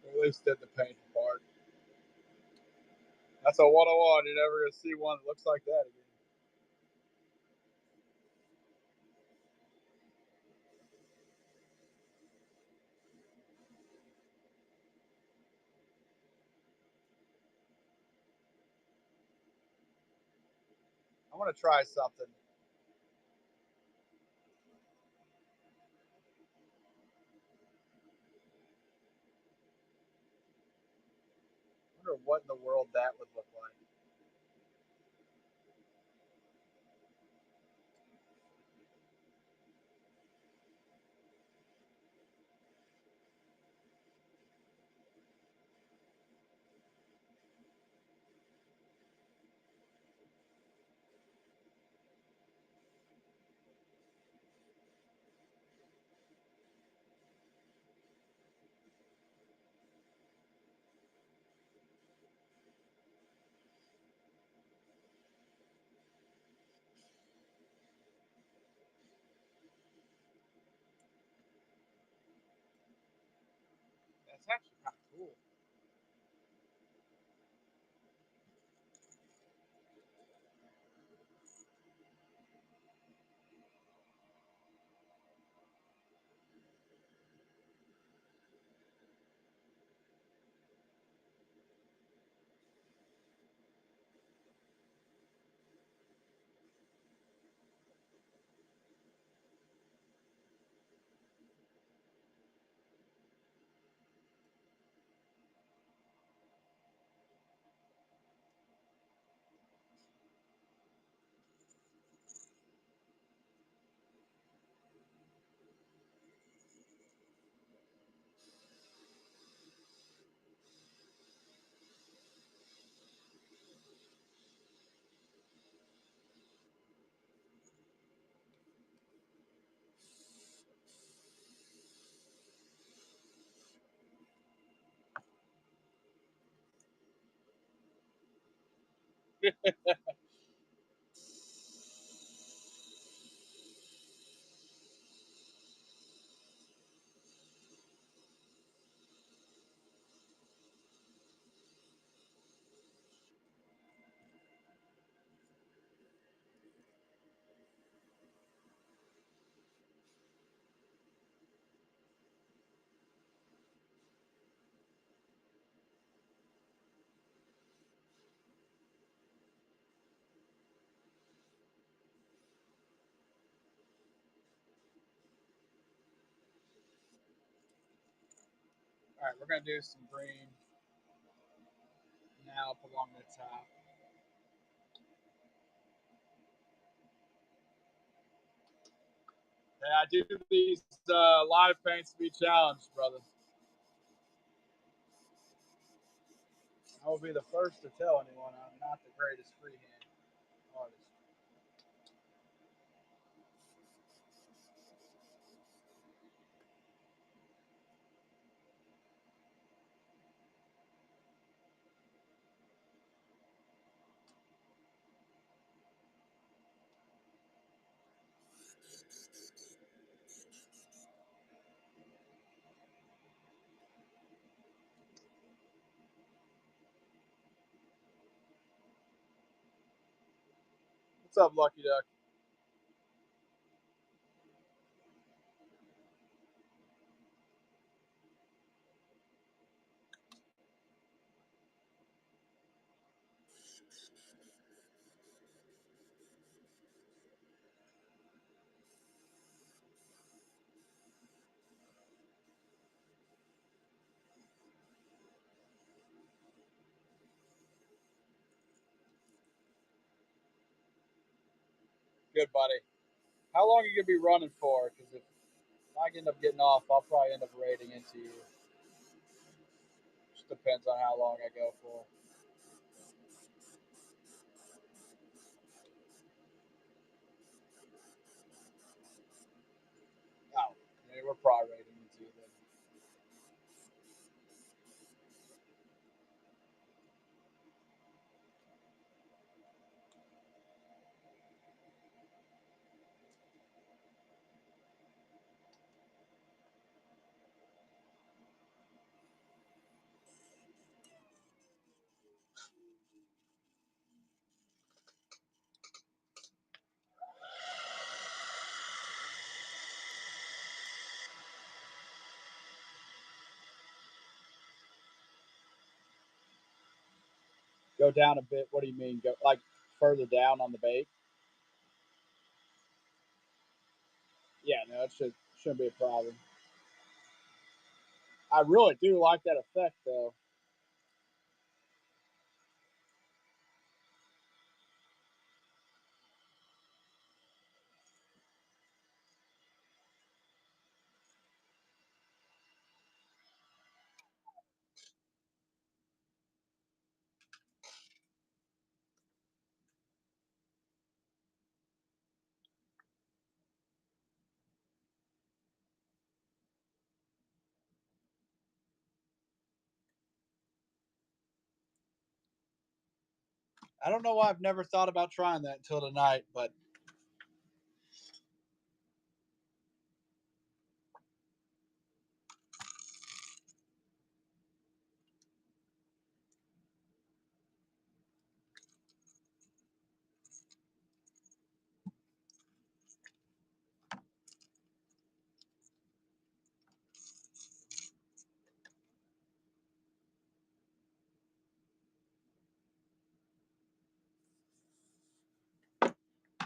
Or at least did the painting part. That's a 101. You're never gonna see one that looks like that again. I want to try something. I wonder what in the world that would look like. That's actually kind of cool. All right, we're gonna do some green now up along the top. Hey, I do these live paints to be challenged, brother. I will be the first to tell anyone I'm not the greatest freehand artist. What's up, Lucky Duck? Good, buddy. How long are you gonna be running for? Because if I end up getting off, I'll probably end up raiding into you. Just depends on how long I go for. Oh, yeah, we're probably raiding into you then. Go down a bit. What do you mean? Go like further down on the bait? Yeah, no, it shouldn't be a problem. I really do like that effect, though. I don't know why I've never thought about trying that until tonight, but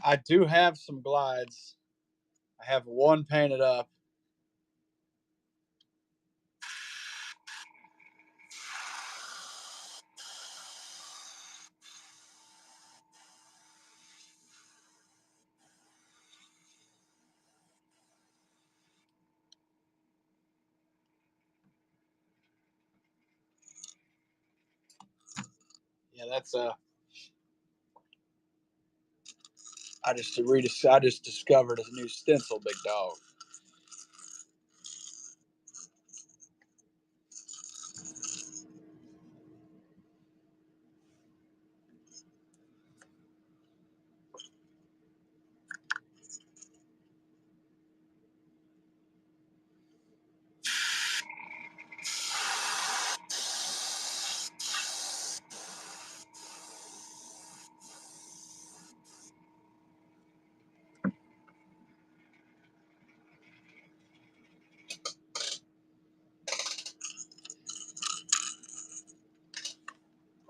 I do have some glides. I have one painted up. Yeah, that's I just discovered a new stencil, big dog.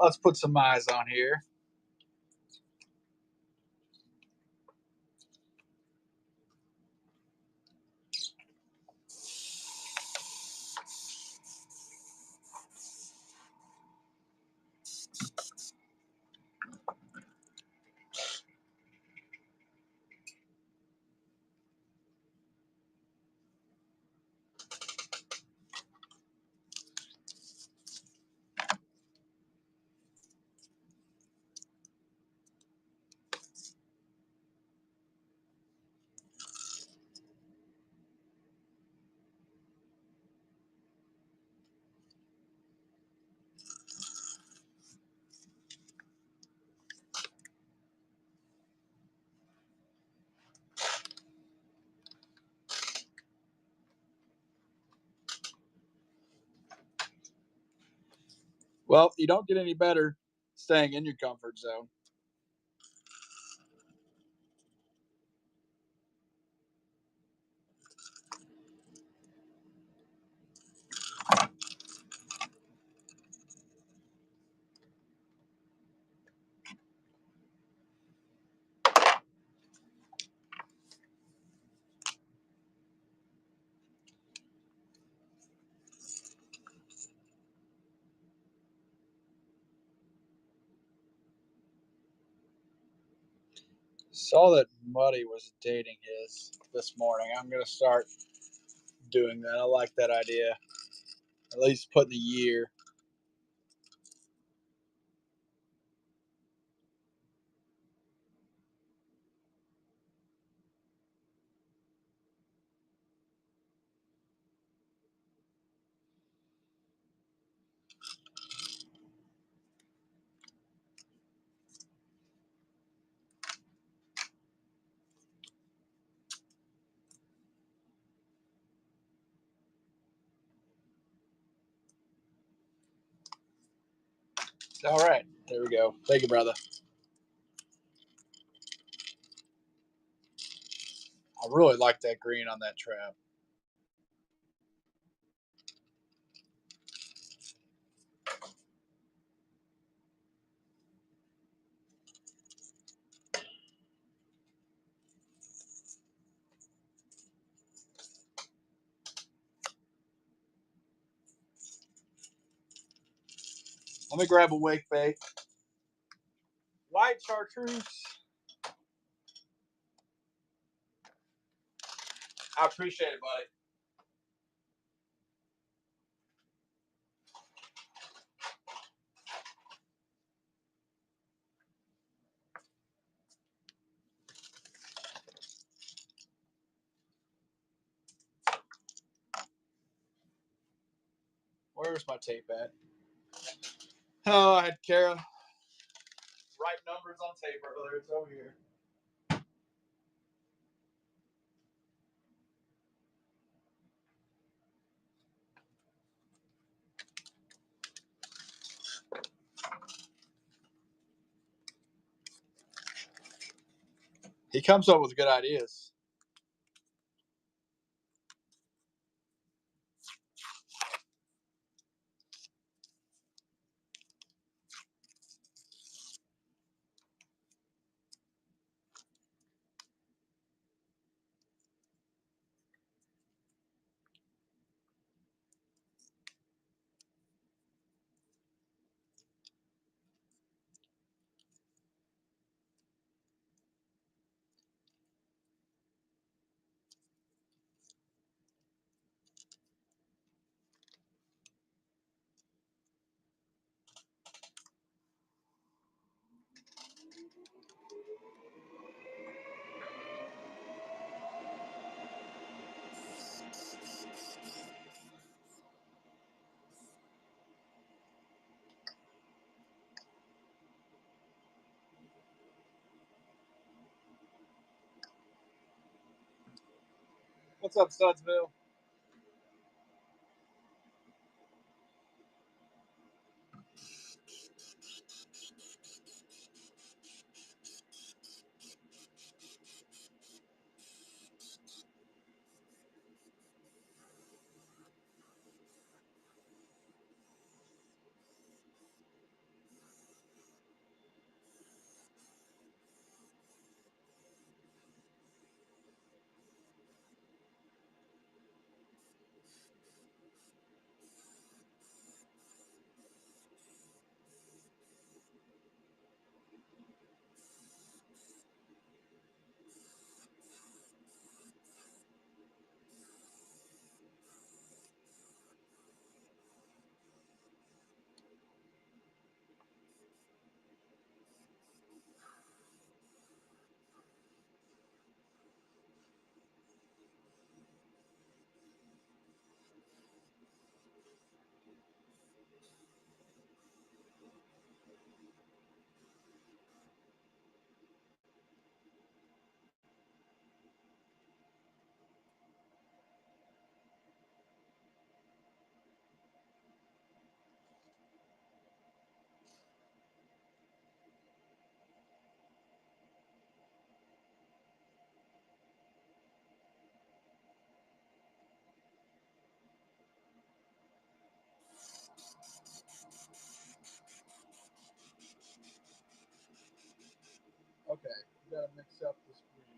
Let's put some eyes on here. Well, you don't get any better staying in your comfort zone. Saw that Muddy was dating his this morning. I'm gonna start doing that. I like that idea. At least putting the year. All right, there we go. Thank you, brother. I really like that green on that trap. Let me grab a wake bait. White chartreuse. I appreciate it, buddy. Where's my tape at? Oh, I had Kara write numbers on tape earlier. It's over here. He comes up with good ideas. What's up, Sudsville? Okay, we gotta mix up this green.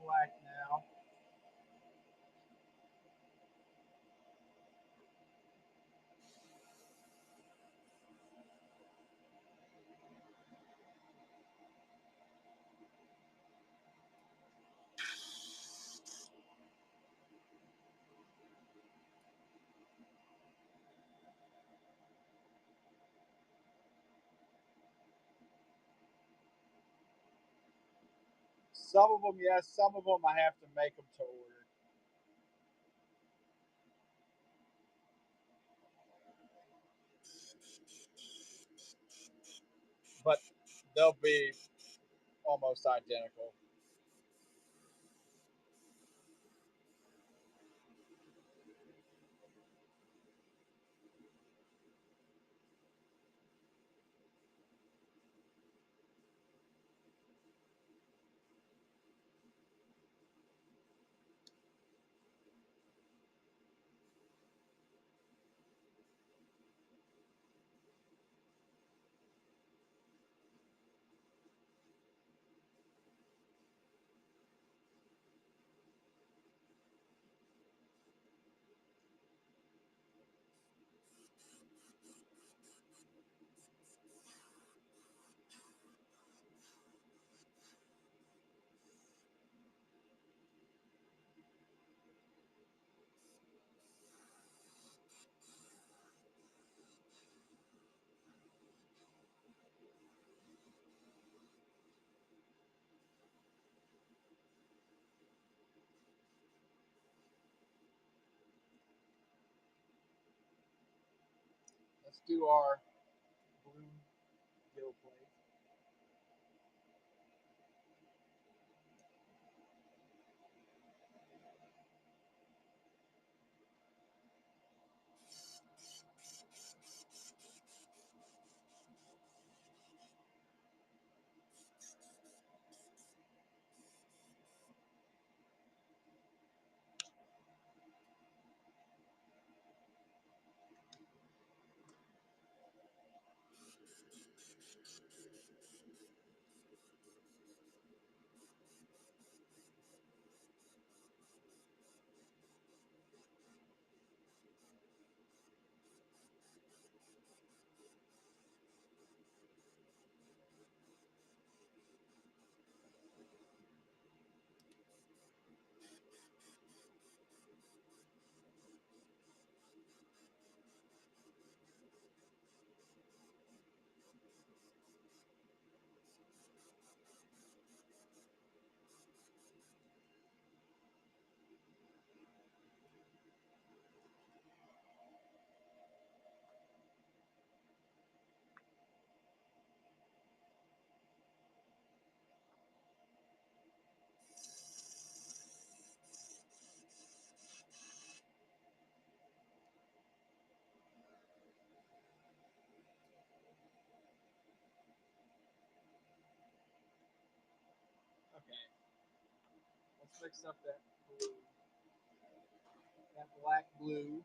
Black now. Some of them, yes. Some of them, I have to make them to order. But they'll be almost identical. Let's do our blue gill plate. Okay. Let's mix up that blue. That black blue.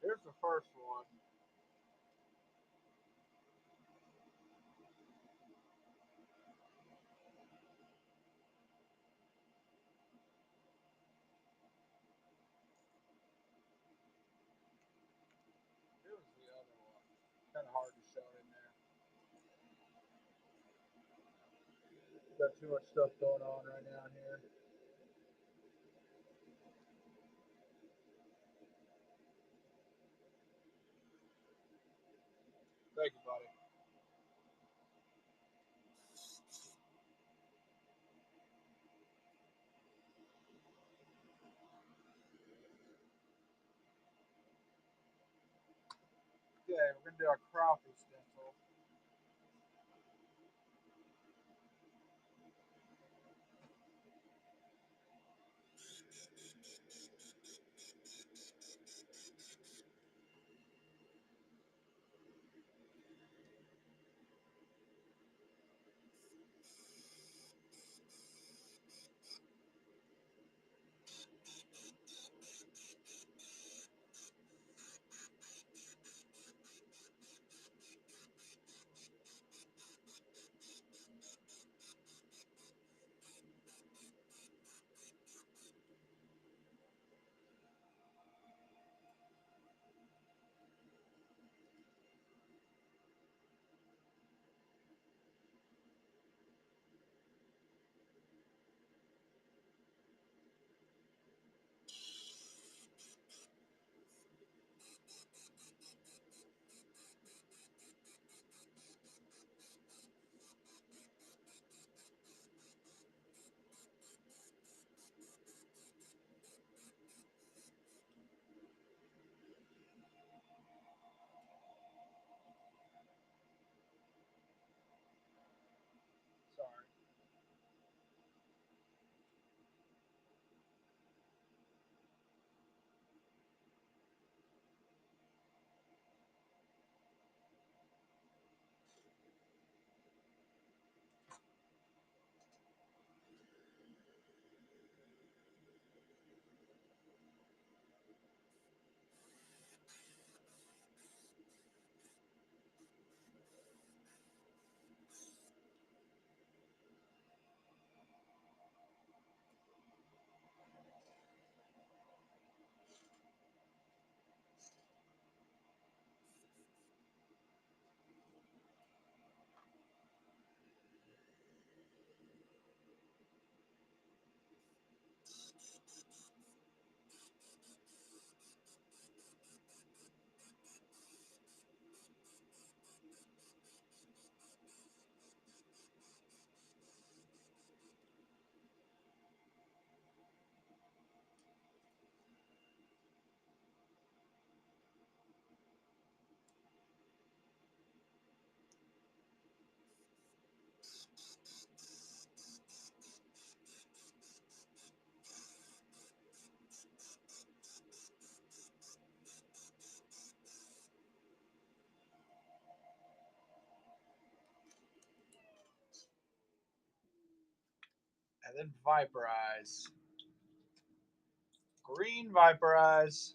Here's the first one. Here's the other one. Kind of hard to show it in there. Got too much stuff going on right now here. Thank you, buddy. Okay, we're gonna do a crappie stencil. then Viperize. Green Viperize.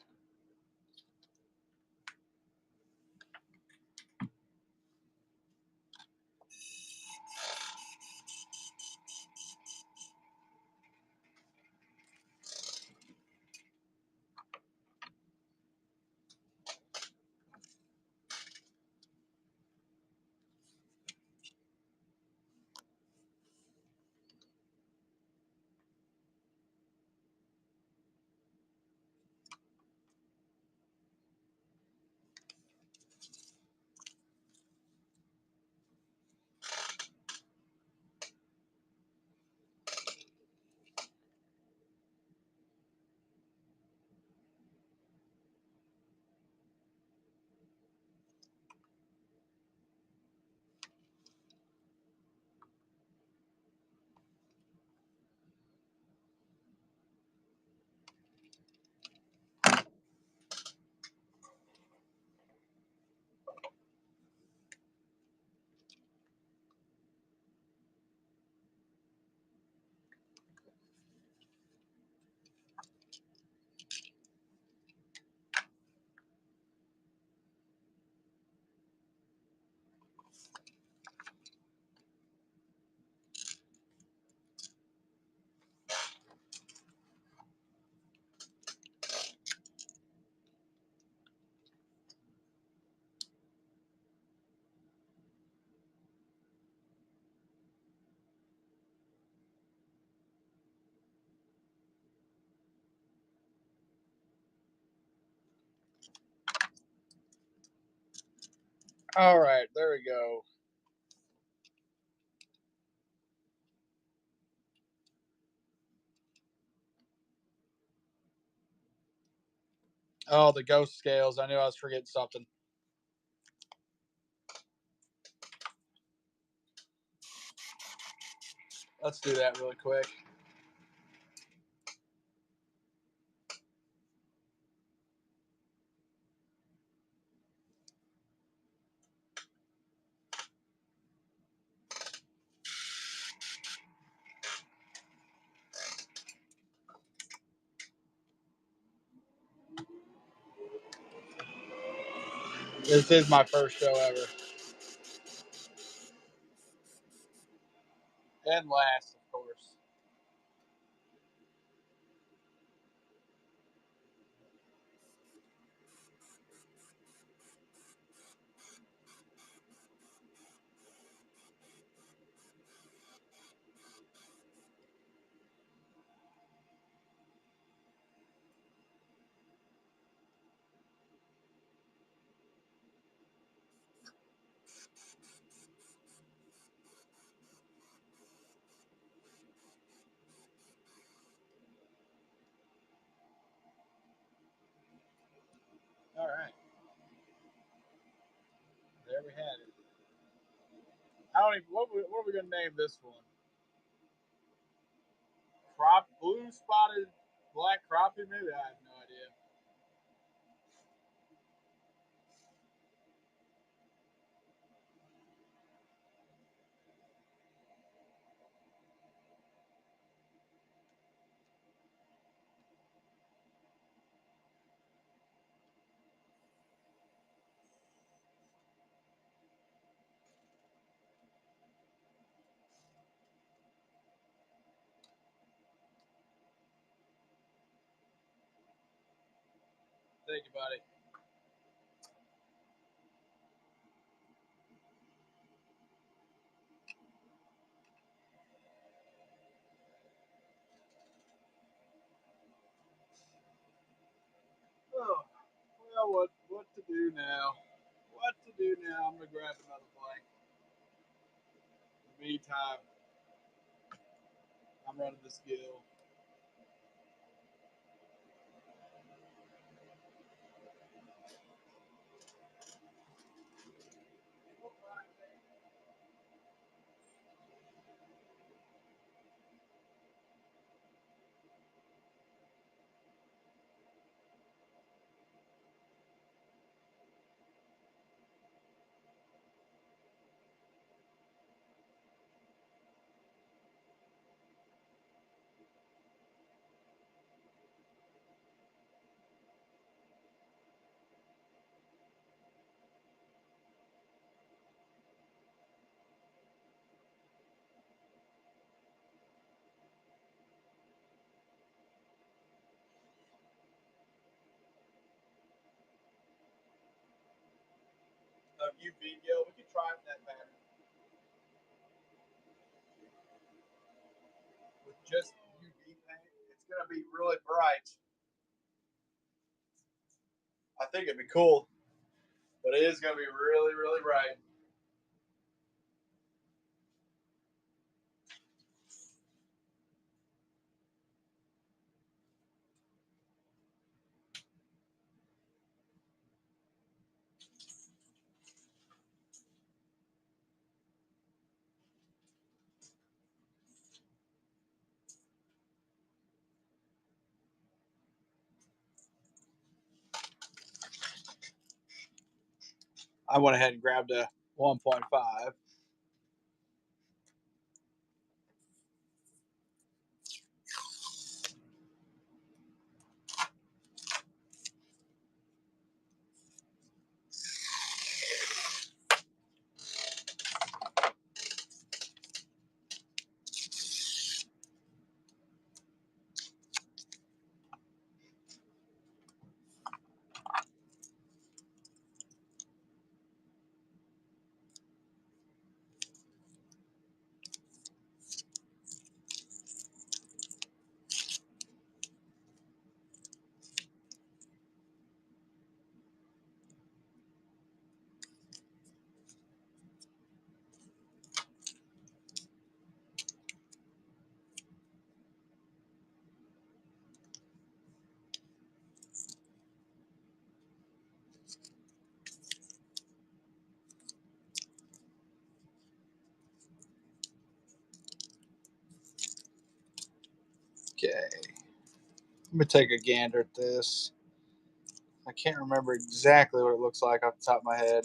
All right, there we go. Oh, the ghost scales. I knew I was forgetting something. Let's do that really quick. This is my first show ever. And last, of course. All right. There we had it. I don't even. What are we gonna name this one? Blue spotted black crappie? Maybe I have no idea. Thank you, buddy. Oh, well, what to do now? What to do now? I'm gonna grab another blank. In the meantime, I'm running this gill. UV gill. We can try it in that pattern with just UV paint. It's gonna be really bright. I think it'd be cool, but it is gonna be really, really bright. I went ahead and grabbed a 1.5. Okay. Let me take a gander at this. I can't remember exactly what it looks like off the top of my head.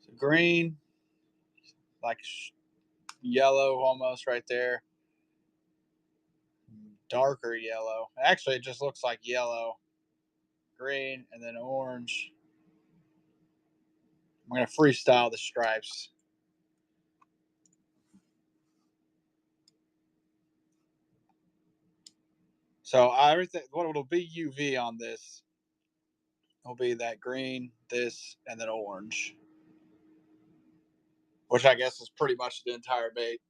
So green, like yellow almost right there. Darker yellow. Actually, it just looks like yellow, green, and then orange. I'm going to freestyle the stripes. So everything, what it'll be UV on this will be that green, this, and then orange, which I guess is pretty much the entire bait.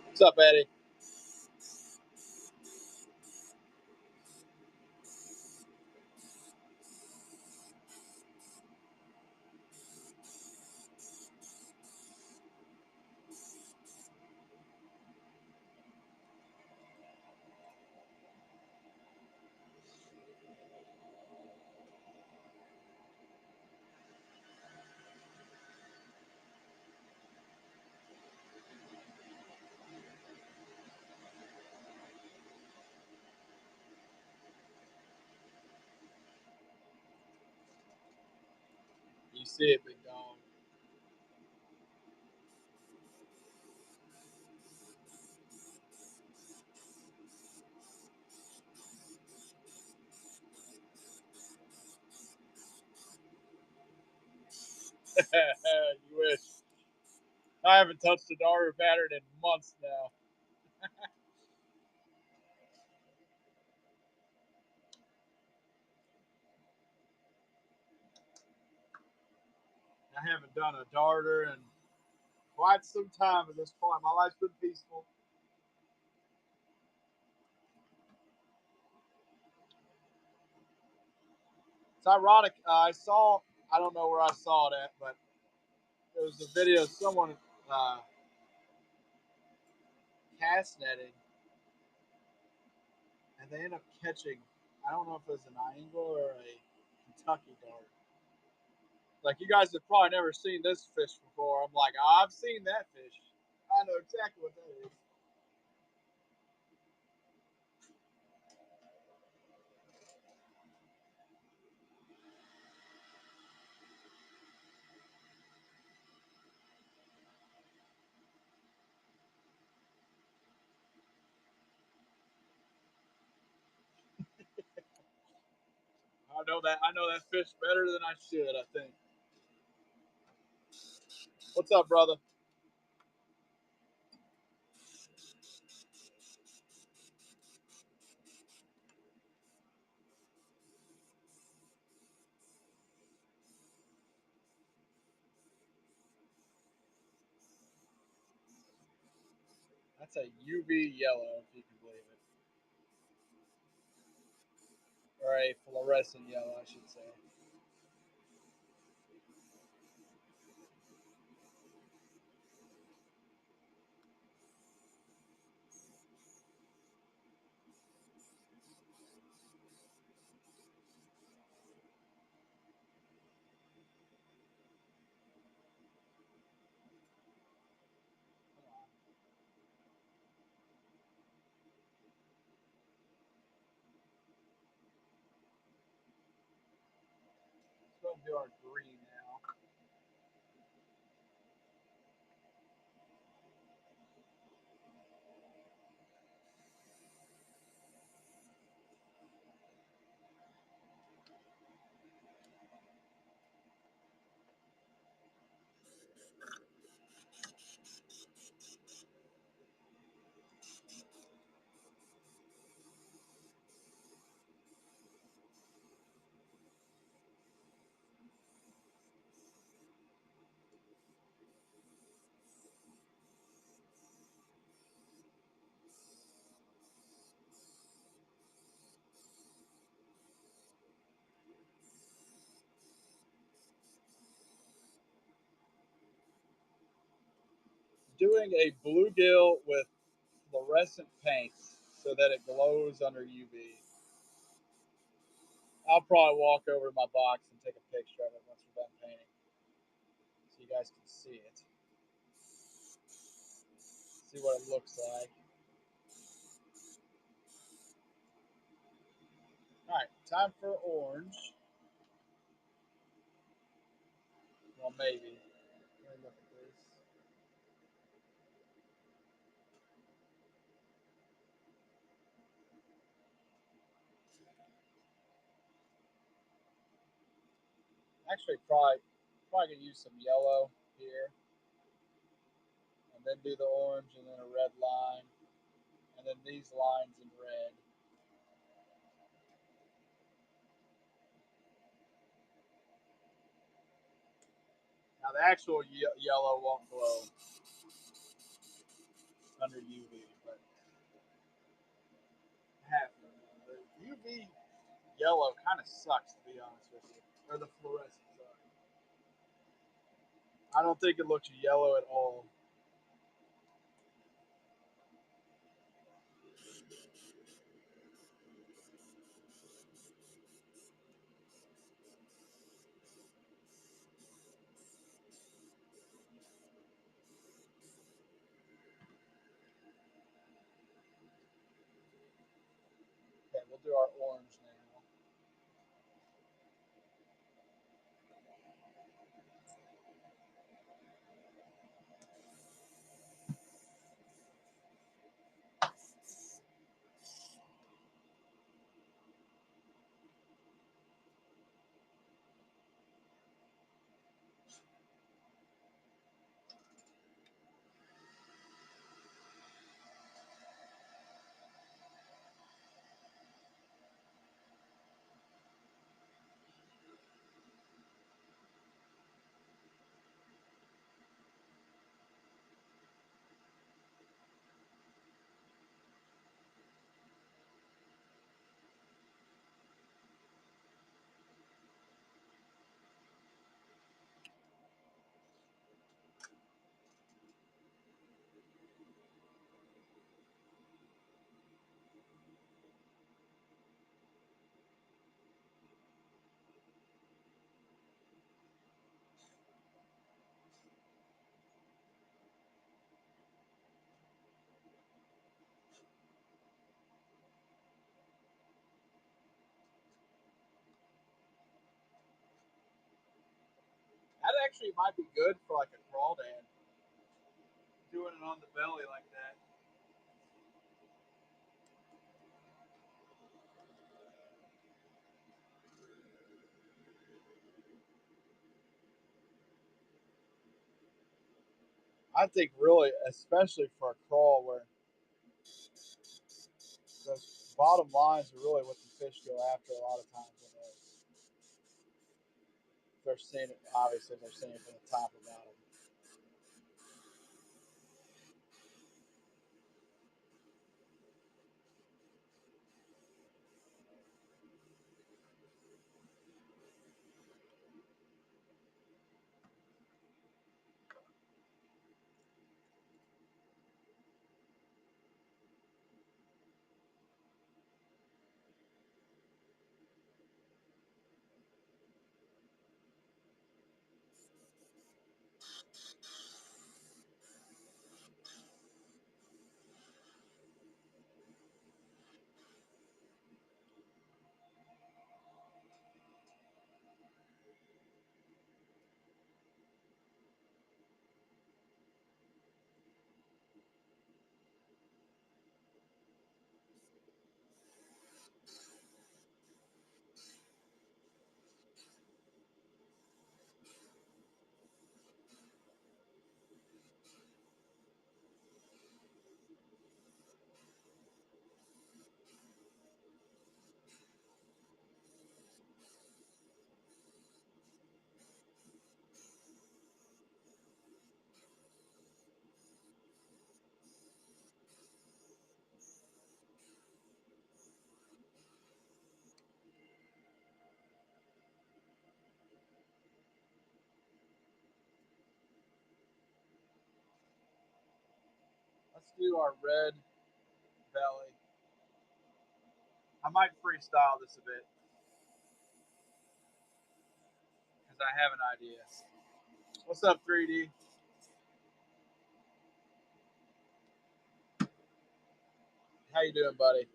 What's up, Eddie? You see it, big dog. You wish. I haven't touched a darter pattern in months now. I haven't done a darter and quite some time at this point. My life's been peaceful. It's ironic. I don't know where I saw it at, but it was a video of someone uh, cast netting, and they end up catching, I don't know if it was an Angler or a Kentucky dart. Like, you guys have probably never seen this fish before. I'm like, I've seen that fish. I know exactly what that is. I know that fish better than I should, I think. What's up, brother? That's a UV yellow, if you can believe it. Or a fluorescent yellow, I should say. Let's go and do our green now. Doing a bluegill with fluorescent paints so that it glows under UV. I'll probably walk over to my box and take a picture of it once we're done painting so you guys can see it. See what it looks like. Alright, time for orange. Well, maybe. Let me look at this. Actually, probably gonna use some yellow here, and then do the orange, and then a red line, and then these lines in red. Now the actual yellow won't glow under UV, but half of them. The UV yellow kind of sucks, to be honest with you, or the fluorescent. Sorry, I don't think it looks yellow at all. Okay, we'll do our orange now. Actually, it might be good for like a crawdad. Doing it on the belly like that. I think really, especially for a crawl where the bottom lines are really what the fish go after a lot of times when they're seeing it. Obviously, they're seeing it from the top or bottom. Let's do our red belly. I might freestyle this a bit because I have an idea. What's up, 3D? How you doing, buddy?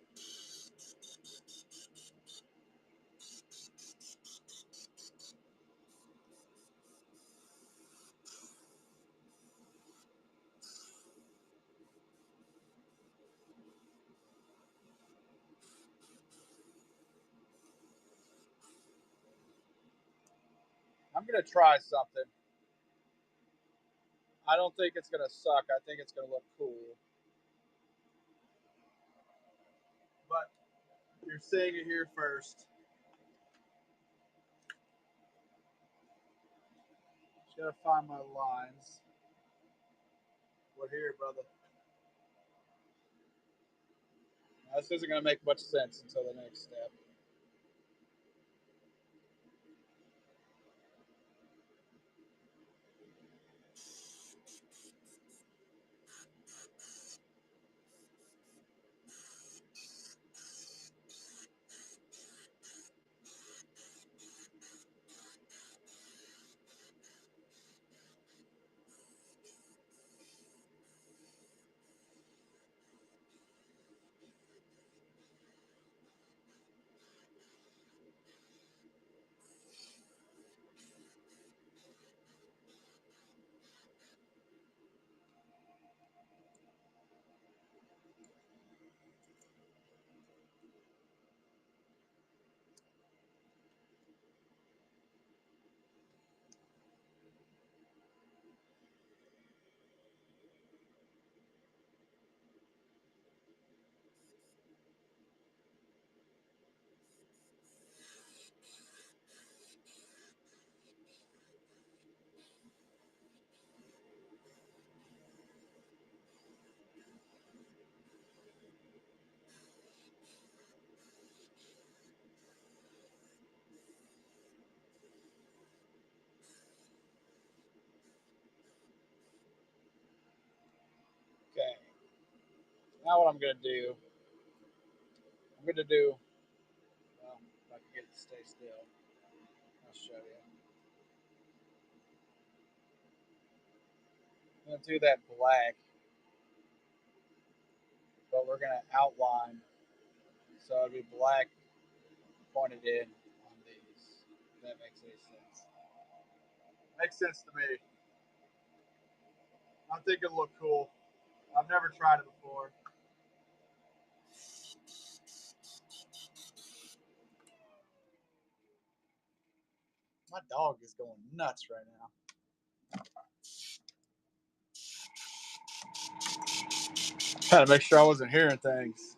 I'm gonna try something. I don't think it's gonna suck. I think it's gonna look cool. But you're seeing it here first. Just gotta find my lines. We're here, brother. This isn't gonna make much sense until the next step. Okay. Now what I'm gonna do? I'm gonna do. Well, if I can get it to stay still, I'll show you. I'm gonna do that black, but we're gonna outline so it'll be black pointed in on these. If that makes any sense. Makes sense to me. I think it'll look cool. I've never tried it before. My dog is going nuts right now. Trying to make sure I wasn't hearing things.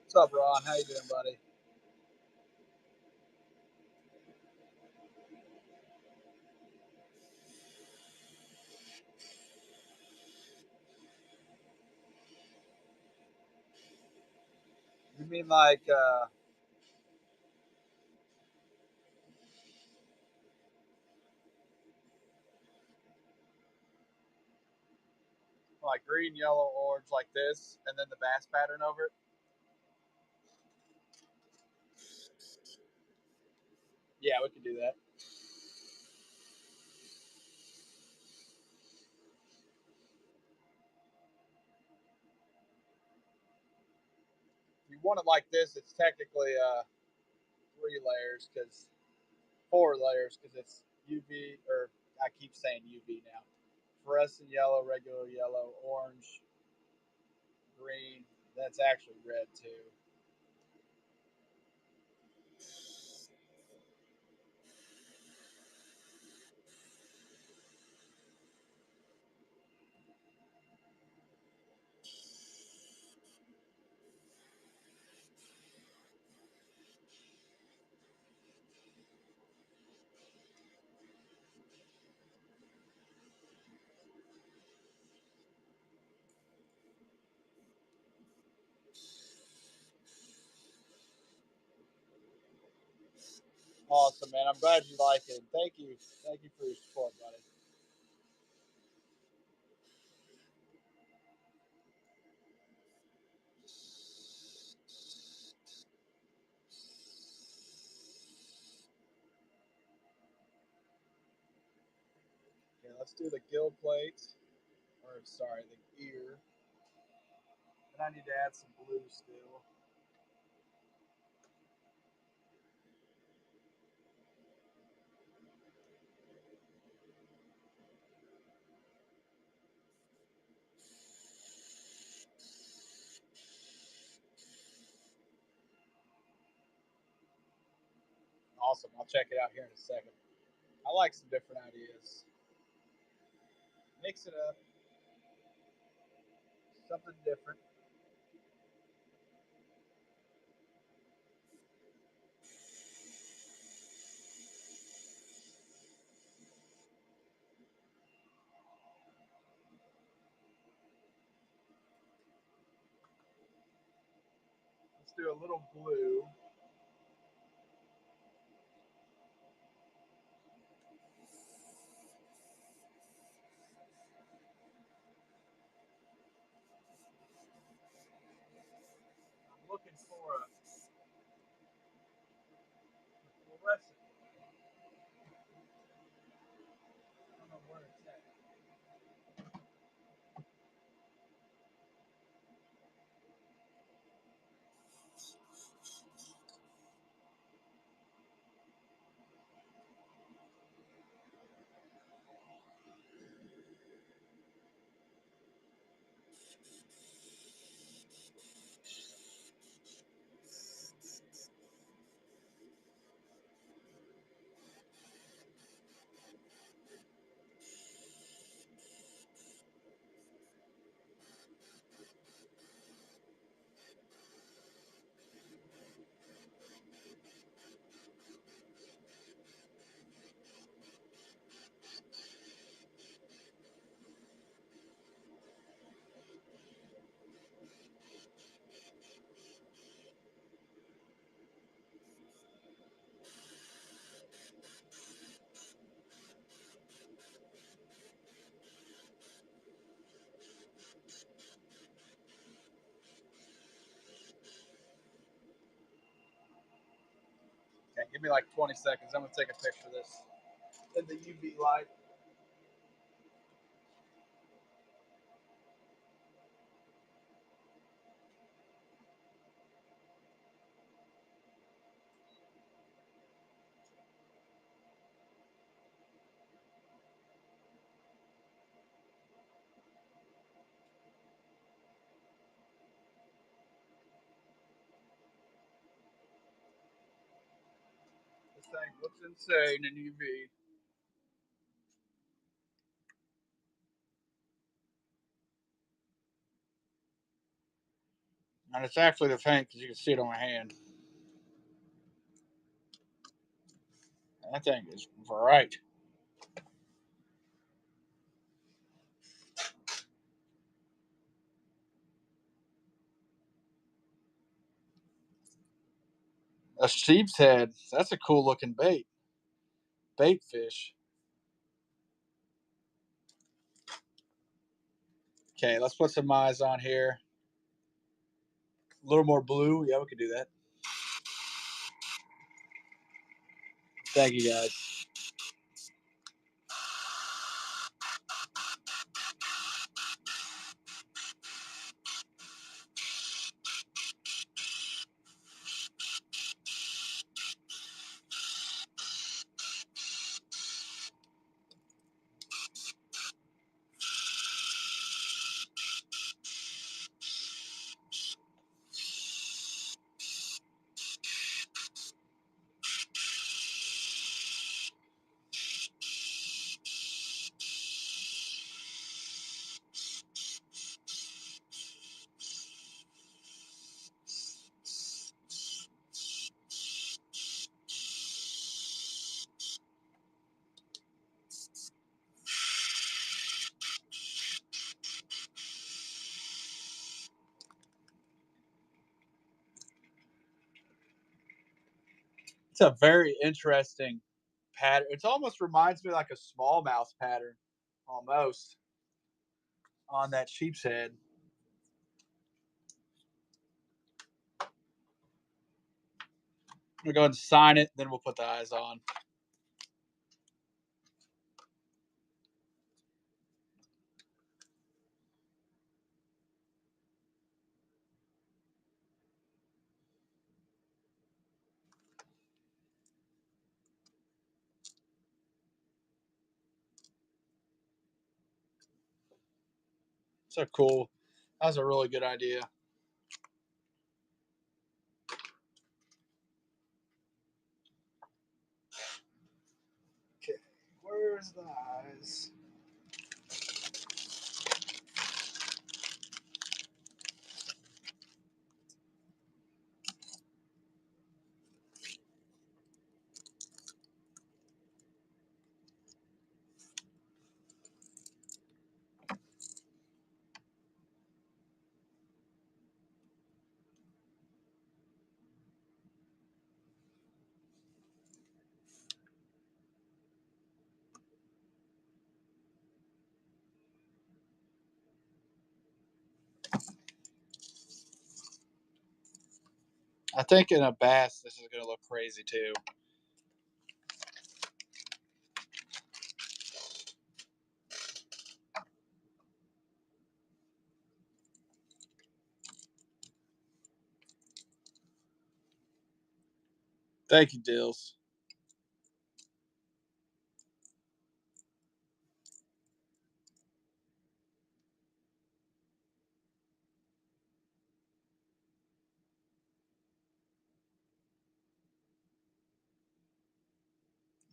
What's up, Ron? How you doing, buddy? You mean like green, yellow, orange, like this, and then the bass pattern over it? Yeah, we could do that. If you want it like this, it's technically 3 layers, because 4 layers, because it's UV, or I keep saying UV now. Fluorescent yellow, regular yellow, orange, green. That's actually red too. Awesome, man. I'm glad you like it. Thank you. Thank you for your support, buddy. Okay, let's do the gill plate. Or, sorry, the ear. And I need to add some blue still. Awesome. I'll check it out here in a second. I like some different ideas. Mix it up. Something different. Let's do a little blue. I'm looking for a fluorescent. I don't know where it's at. Okay, give me like 20 seconds. I'm going to take a picture of this in the UV light. This thing looks insane in UV. And it's actually the paint because you can see it on my hand. That thing is bright. A sheep's head. That's a cool looking bait. Bait fish. Okay, let's put some eyes on here. A little more blue. Yeah, we could do that. Thank you guys. It's a very interesting pattern. It almost reminds me like a smallmouth pattern, almost on that sheep's head. We'll go ahead and sign it, then we'll put the eyes on. So cool. That was a really good idea. Okay, where's the eyes? I think in a bass, this is going to look crazy too. Thank you, Dills.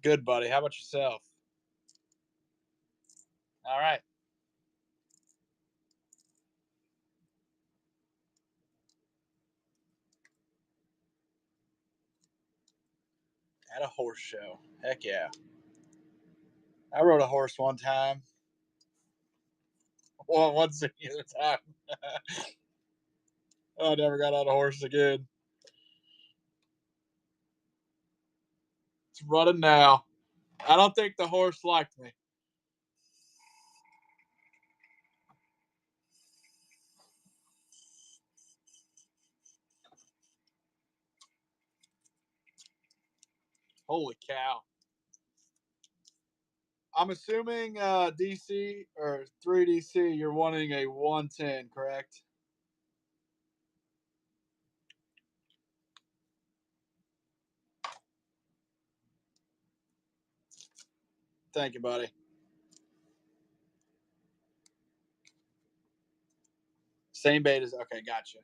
Good, buddy. How about yourself? All right. At a horse show. Heck yeah. I rode a horse one time. Well, one singular time. I never got on a horse again. It's running now. I don't think the horse liked me. Holy cow. I'm assuming DC or 3DC, you're wanting a 110, correct? Thank you, buddy. Same bait as okay, gotcha.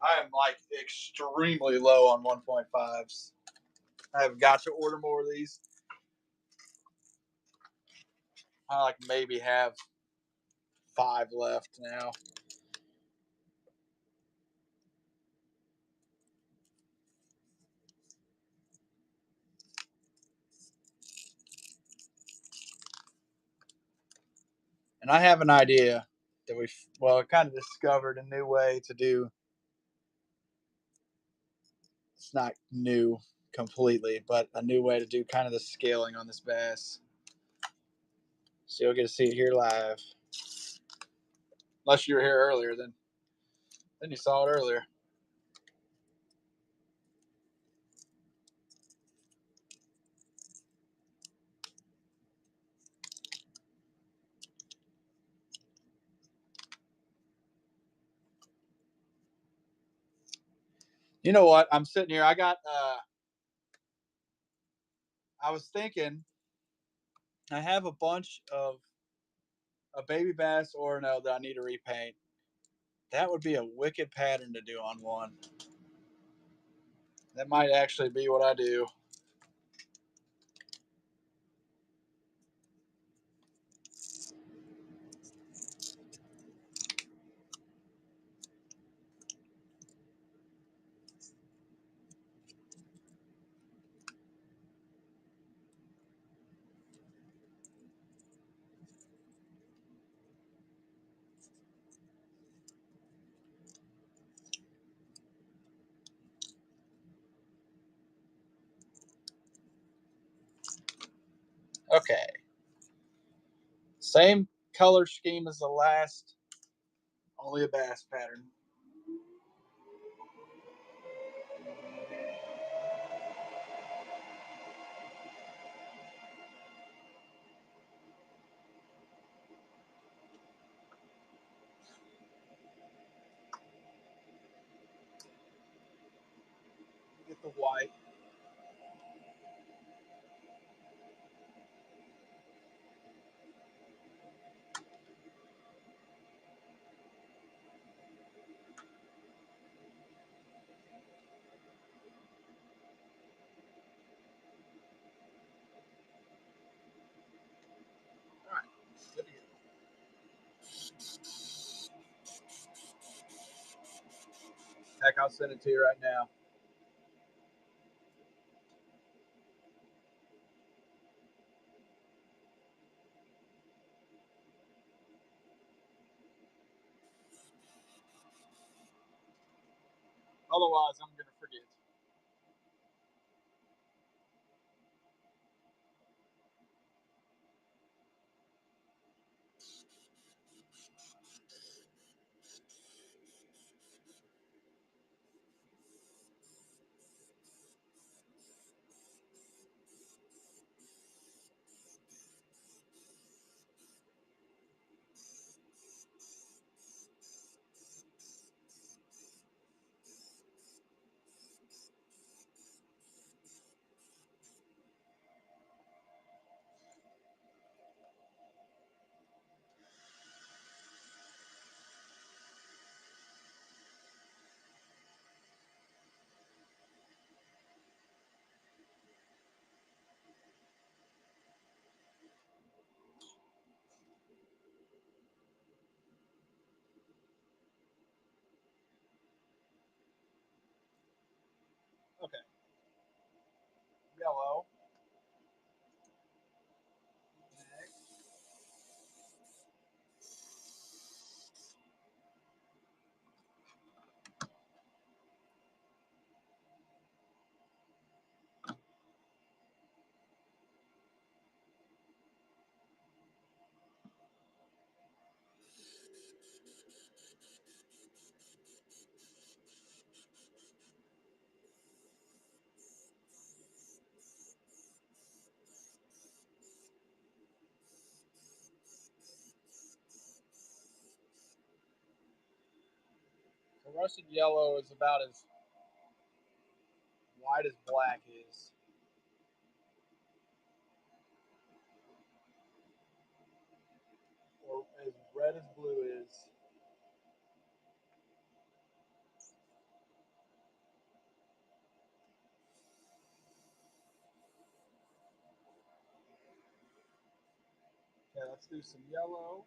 I am like extremely low on 1.5s. I have got to order more of these. I like maybe have 5 left now. And I have an idea that kind of discovered a new way to do. It's not new completely, but a new way to do kind of the scaling on this bass. So you'll get to see it here live. Unless you were here earlier, then you saw it earlier. You know what? I'm sitting here. I was thinking I have a bunch of a baby bass Orono that I need to repaint. That would be a wicked pattern to do on one. That might actually be what I do. Okay. Same color scheme as the last, only a bass pattern. Get the white. All right. Good to go. Heck, I'll send it to you right now. Otherwise, I'm going to forget. Okay. Yellow. Next. The rusted yellow is about as white as black is. Or as red as blue is. Okay, let's do some yellow.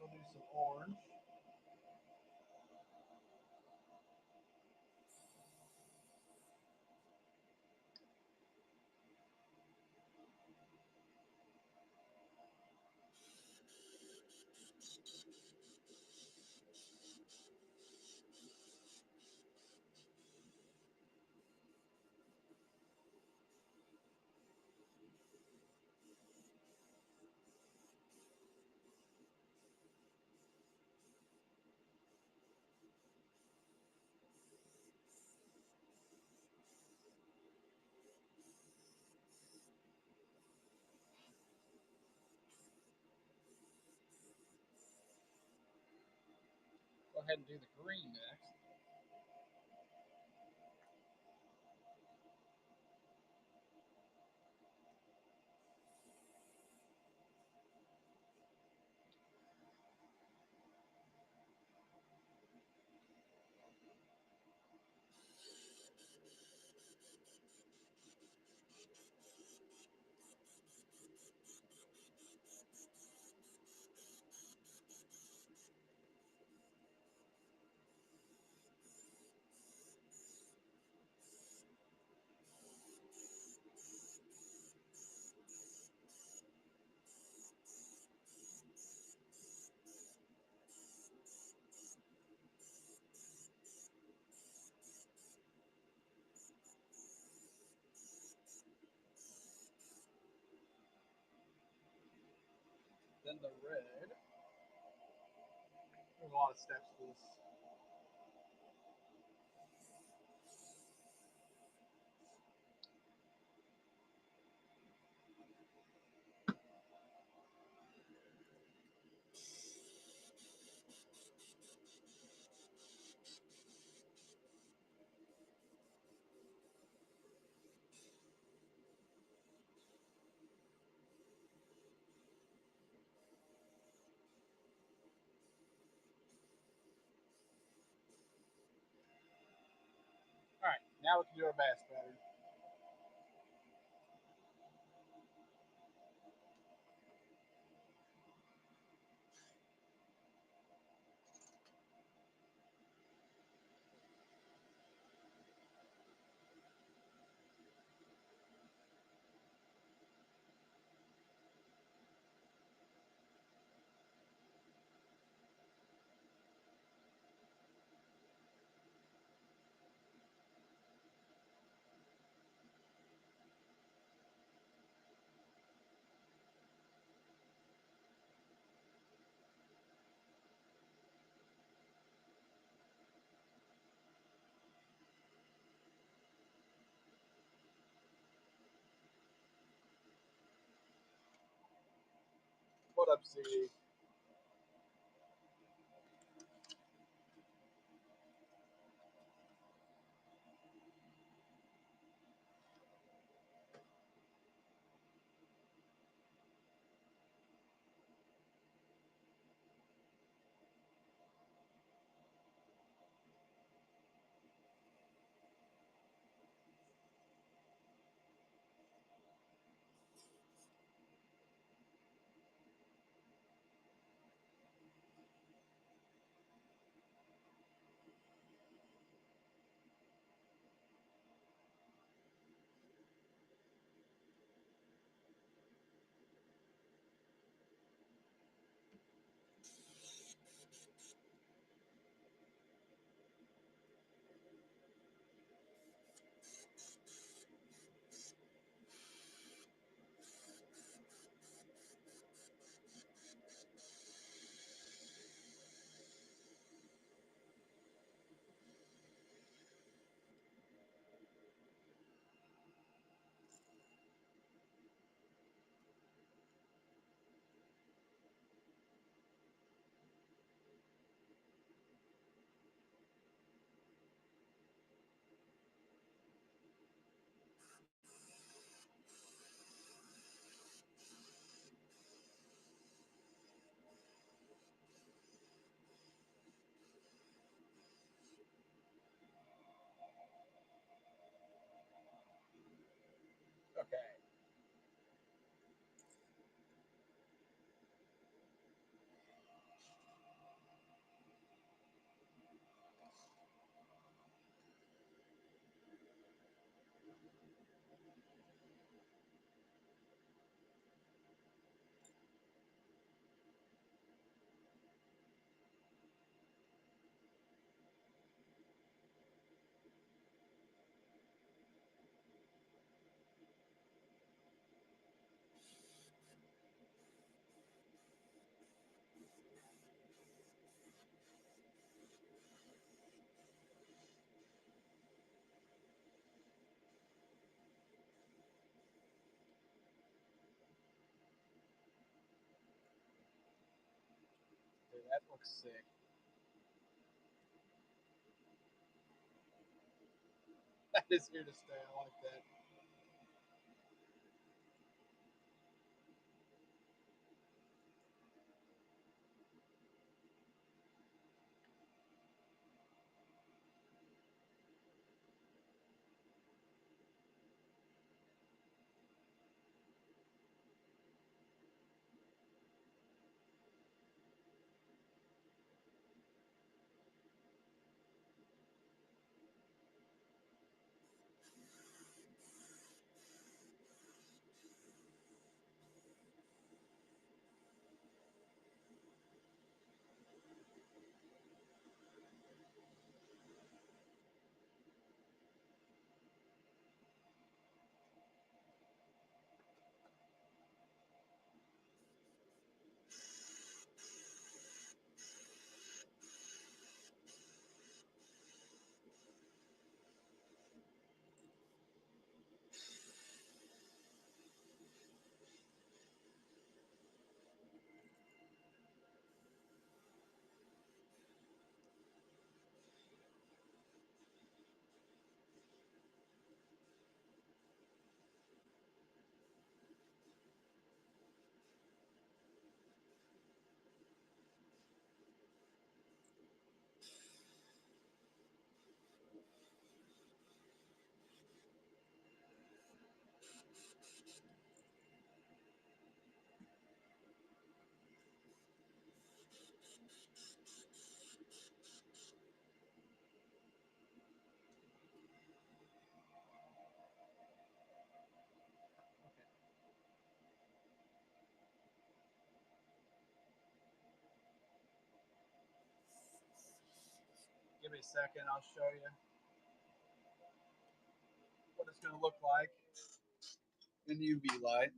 We'll do some orange. Go ahead and do the green next. then the red. There's a lot of steps to this. All right, now we can do our bass pattern. What up, CD? Okay. Dude, that looks sick. That is here to stay. I like that. Give me a second. I'll show you what it's going to look like in UV light.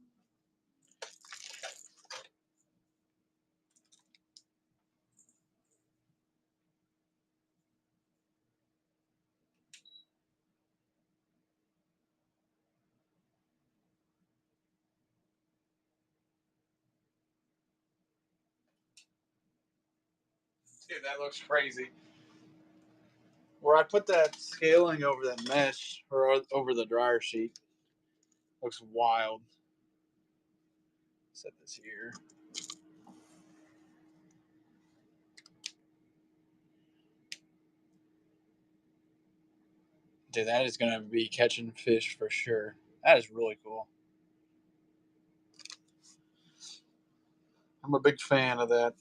Dude, that looks crazy. Where I put that scaling over that mesh or over the dryer sheet looks wild. Set this here. Dude, that is going to be catching fish for sure. That is really cool. I'm a big fan of that.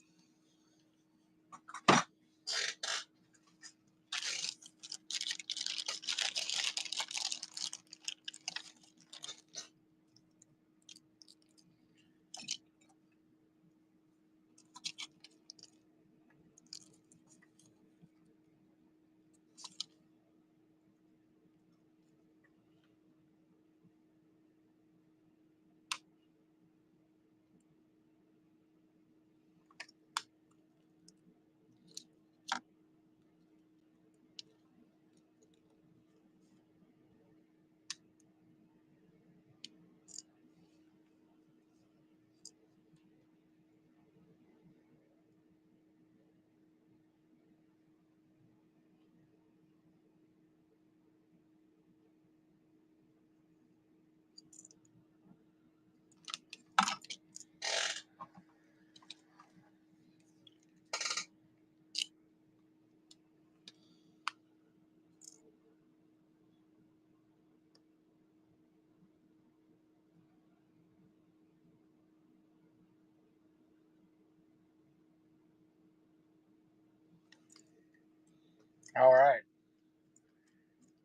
All right.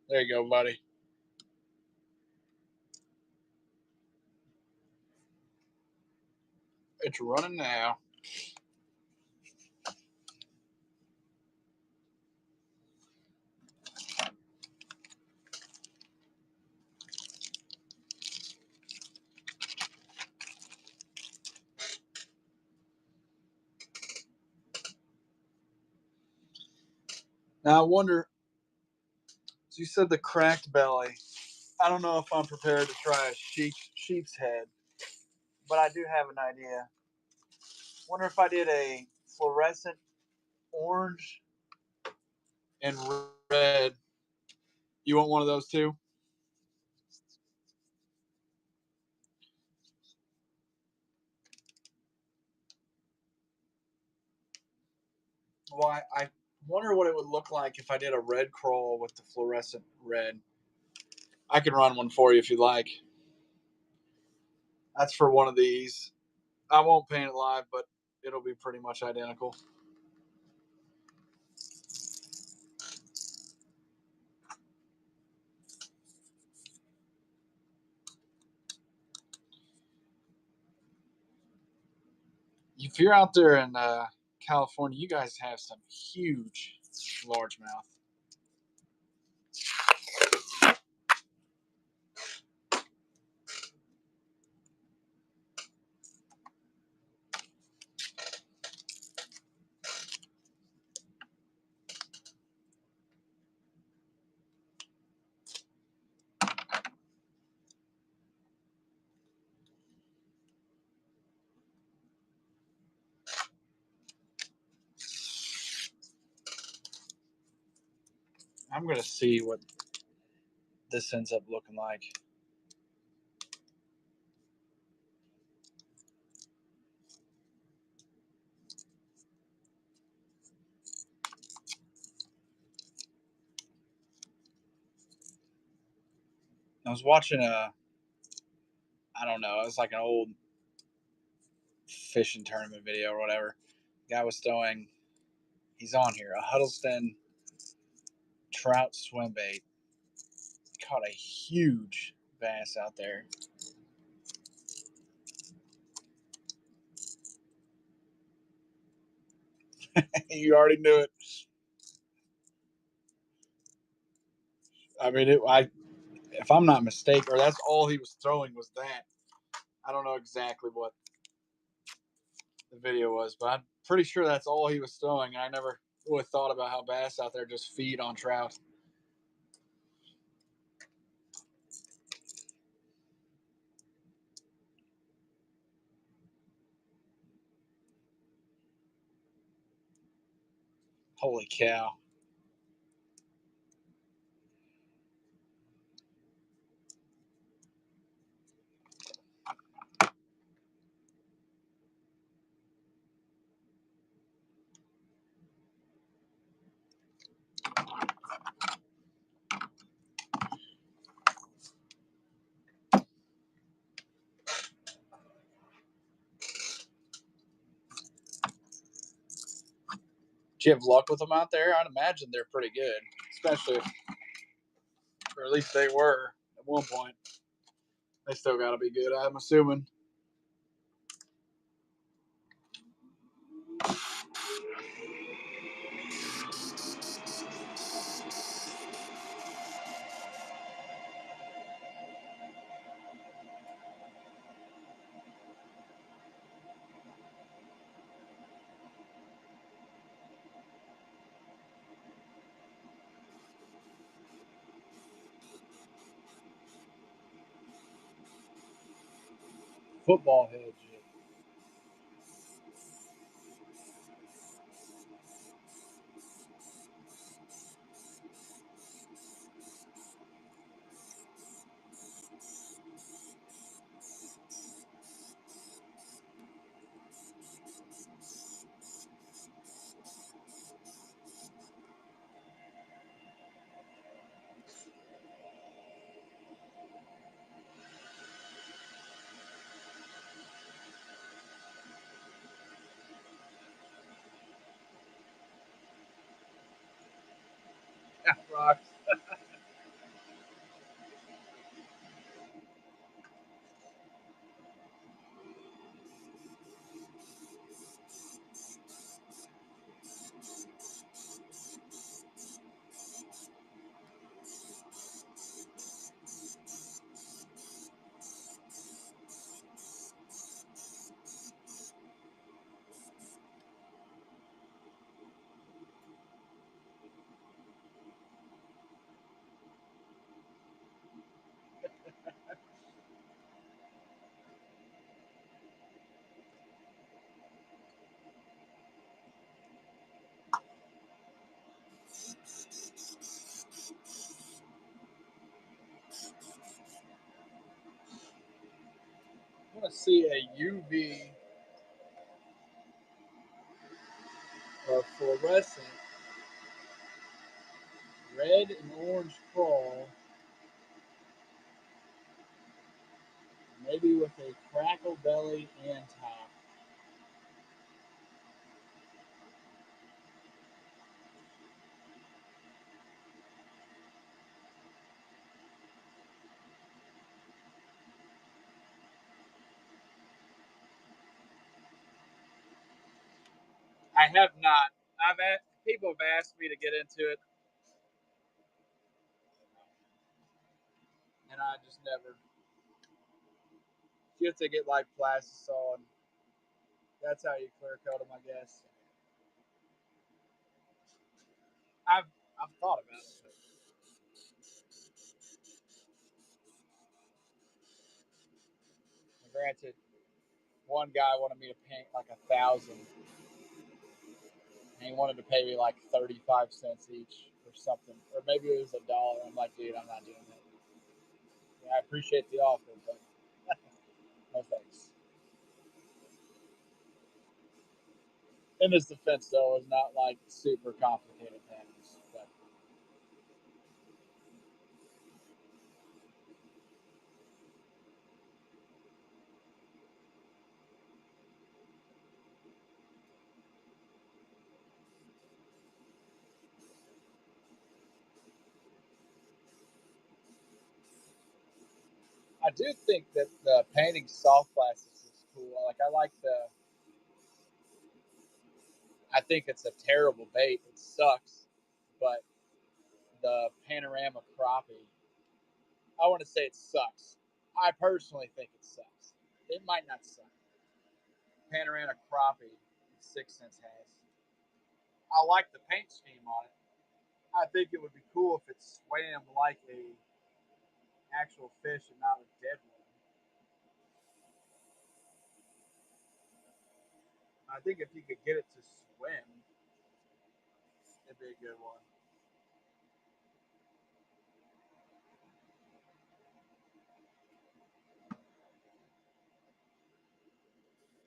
There you go, buddy. It's running now. Now, I wonder, so you said the cracked belly. I don't know if I'm prepared to try a sheep's head, but I do have an idea. Wonder if I did a fluorescent orange and red. You want one of those too? Well, I wonder what it would look like if I did a red crawl with the fluorescent red. I can run one for you if you like. That's for one of these. I won't paint it live, but it'll be pretty much identical. If you're out there in California, you guys have some huge largemouth. I'm going to see what this ends up looking like. I was watching I don't know, it was like an old fishing tournament video or whatever. The guy was throwing, he's on here, a Huddleston trout swim bait. Caught a huge bass out there. You already knew it. I mean, if I'm not mistaken, or that's all he was throwing was that. I don't know exactly what the video was, but I'm pretty sure that's all he was throwing. And I never really thought about how bass out there just feed on trout. Holy cow. Do you have luck with them out there? I'd imagine they're pretty good, especially if, or at least they were at one point. They still got to be good, I'm assuming. Football head. Rocks. I want to see a UV or fluorescent red and orange crawl, maybe with a crackle belly and top. I have not. People have asked me to get into it, and I just never. You have to get like plastisol, and that's how you clear coat them, I guess. I've I've thought about it. Granted, one guy wanted me to paint like 1,000, and he wanted to pay me like 35 cents each or something, or maybe it was $1. I'm like, dude, I'm not doing that. Yeah, I appreciate the offer, but no thanks. In his defense, though, it's not like super complicated things, but I do think that the painting soft plastics is cool. Like I like the. I think it's a terrible bait. It sucks, but the panorama crappie. I want to say it sucks. I personally think it sucks. It might not suck. Panorama crappie, 6 Sense has. I like the paint scheme on it. I think it would be cool if it swam like a actual fish and not a dead one. I think if you could get it to swim, it'd be a good one.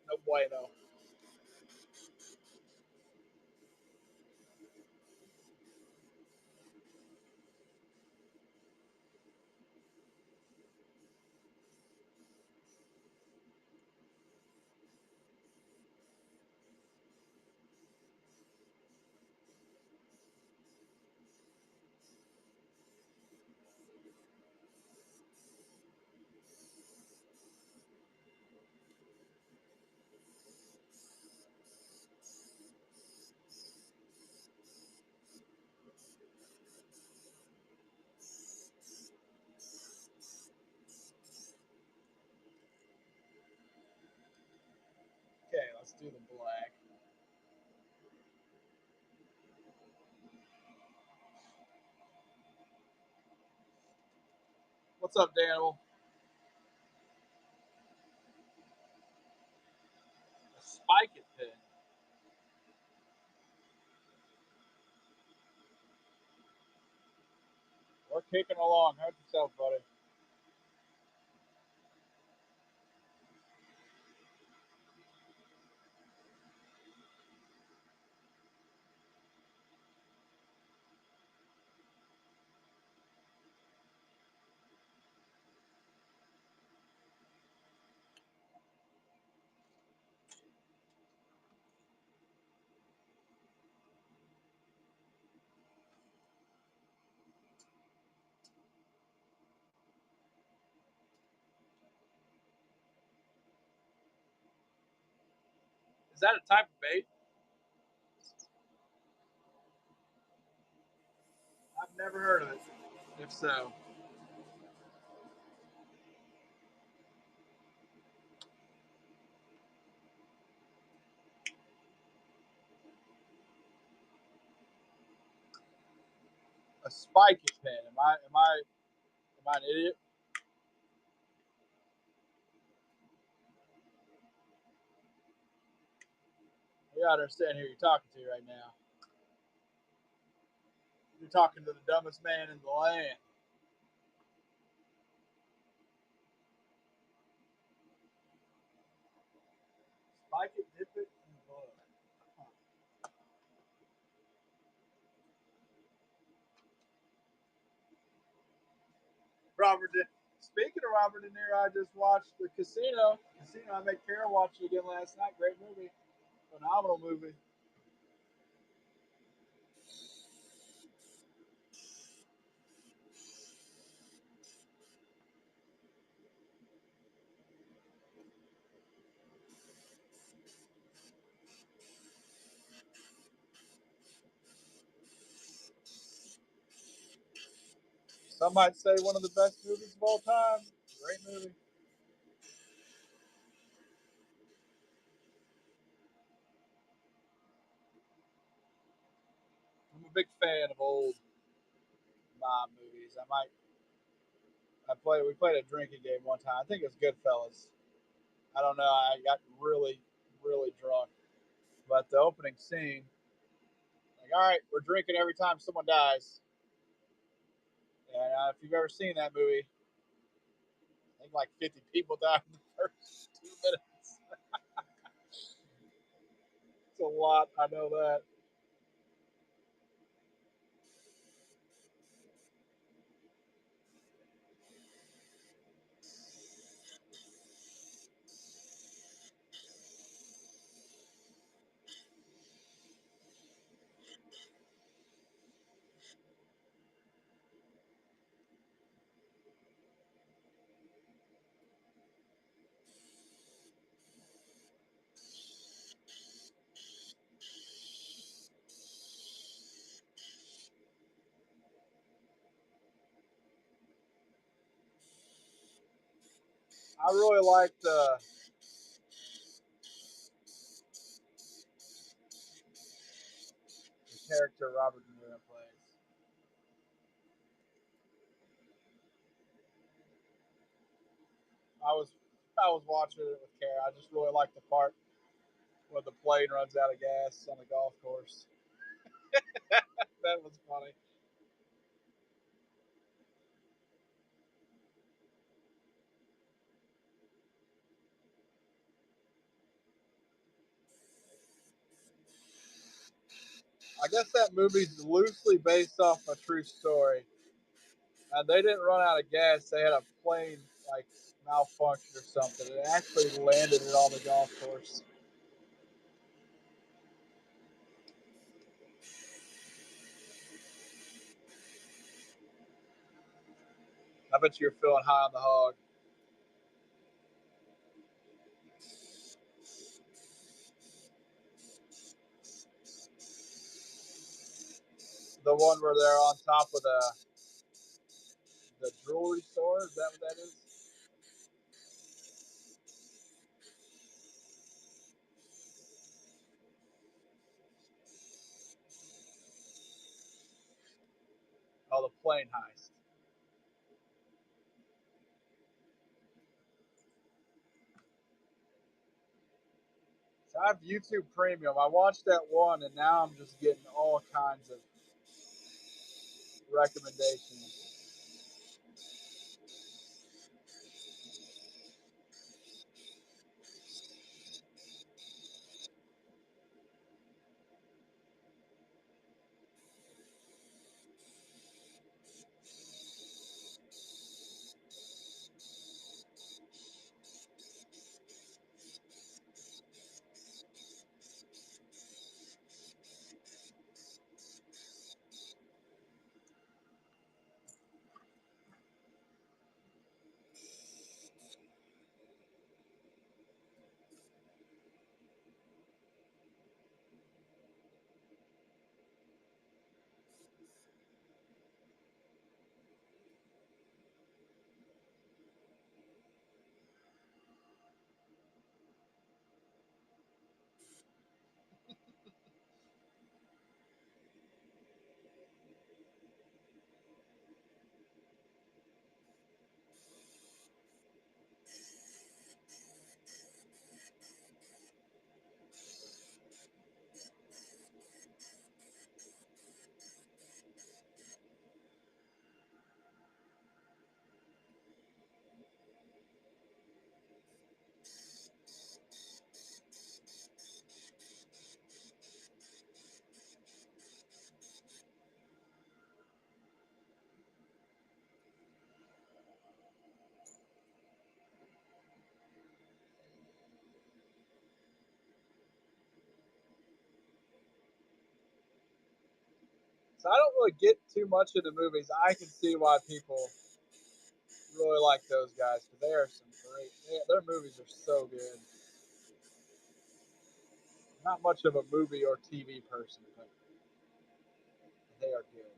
No bueno. Okay, let's do the black. What's up, Daniel? A spike it pin. We're kicking along. Hurt yourself, buddy. Is that a type of bait? I've never heard of it. If so, a spike it pin. Am I an idiot? You gotta understand who you're talking to right now. You're talking to the dumbest man in the land. Spike it, dip it, and blow it. Huh. Robert De- Speaking of Robert De Niro, I just watched the Casino. Casino. I made Kara watch it again last night. Great movie. Phenomenal movie. Some might say one of the best movies of all time. Great movie. I'm a big fan of old mob movies. We played a drinking game one time. I think it was Goodfellas. I don't know. I got really, really drunk. But the opening scene, like, all right, we're drinking every time someone dies. And if you've ever seen that movie, I think like 50 people died in the first 2 minutes. It's a lot. I know that. I really like the character Robert De Niro plays. I was I was watching it with Kara. I just really like the part where the plane runs out of gas on the golf course. That was funny. I guess that movie's loosely based off a true story. And they didn't run out of gas. They had a plane like malfunction or something. It actually landed it on the golf course. I bet you're feeling high on the hog. The one where they're on top of the jewelry store. Is that what that is? Oh, the plane heist. So I have YouTube Premium. I watched that one, and now I'm just getting all kinds of recommendations. So I don't really get too much into movies. I can see why people really like those guys because they are some great. Their movies are so good. Not much of a movie or TV person, but they are good.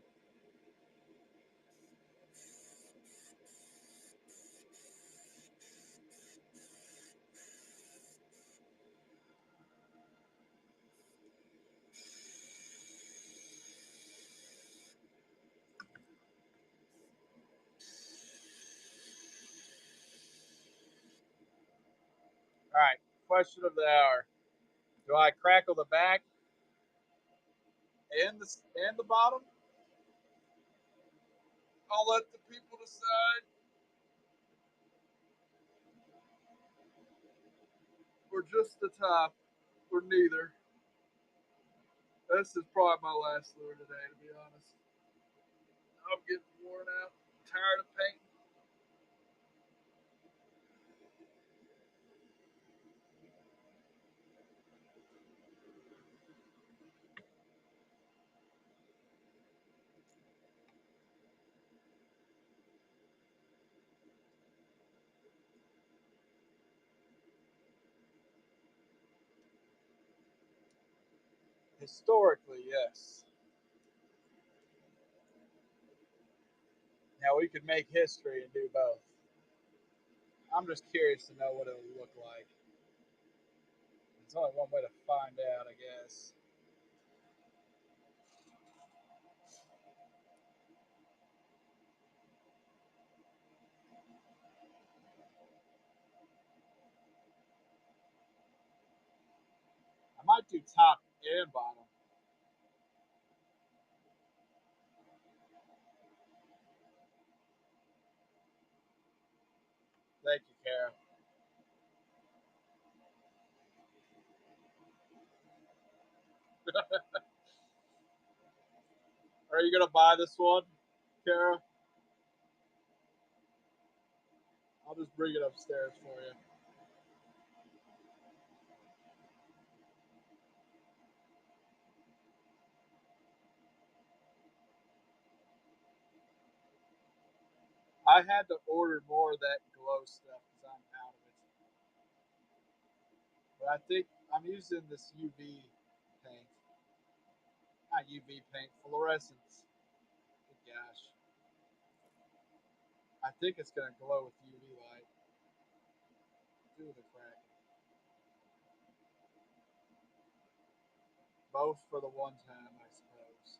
All right, question of the hour: do I crackle the back and the bottom? I'll let the people decide, or just the top, or neither. This is probably my last lure today, to be honest. I'm getting worn out, tired of painting. Historically, yes. Now we could make history and do both. I'm just curious to know what it'll look like. There's only one way to find out, I guess. I might do top and bottom. Thank you, Kara. Are you gonna buy this one, Kara? I'll just bring it upstairs for you. I had to order more of that glow stuff because I'm out of it. But I think I'm using this UV paint. Not UV paint, fluorescence. Good gosh. I think it's gonna glow with UV light. Do the crack. Both for the one time, I suppose.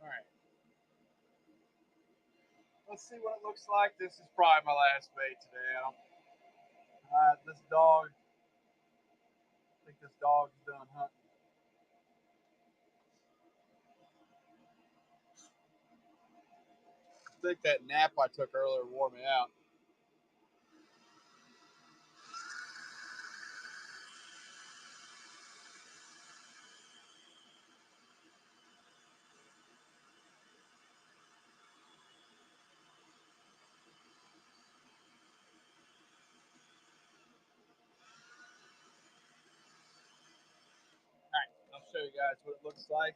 All right. Let's see what it looks like. This is probably my last bait today. This dog. I think this dog's done hunting. I think that nap I took earlier wore me out. All right, I'll show you guys what it looks like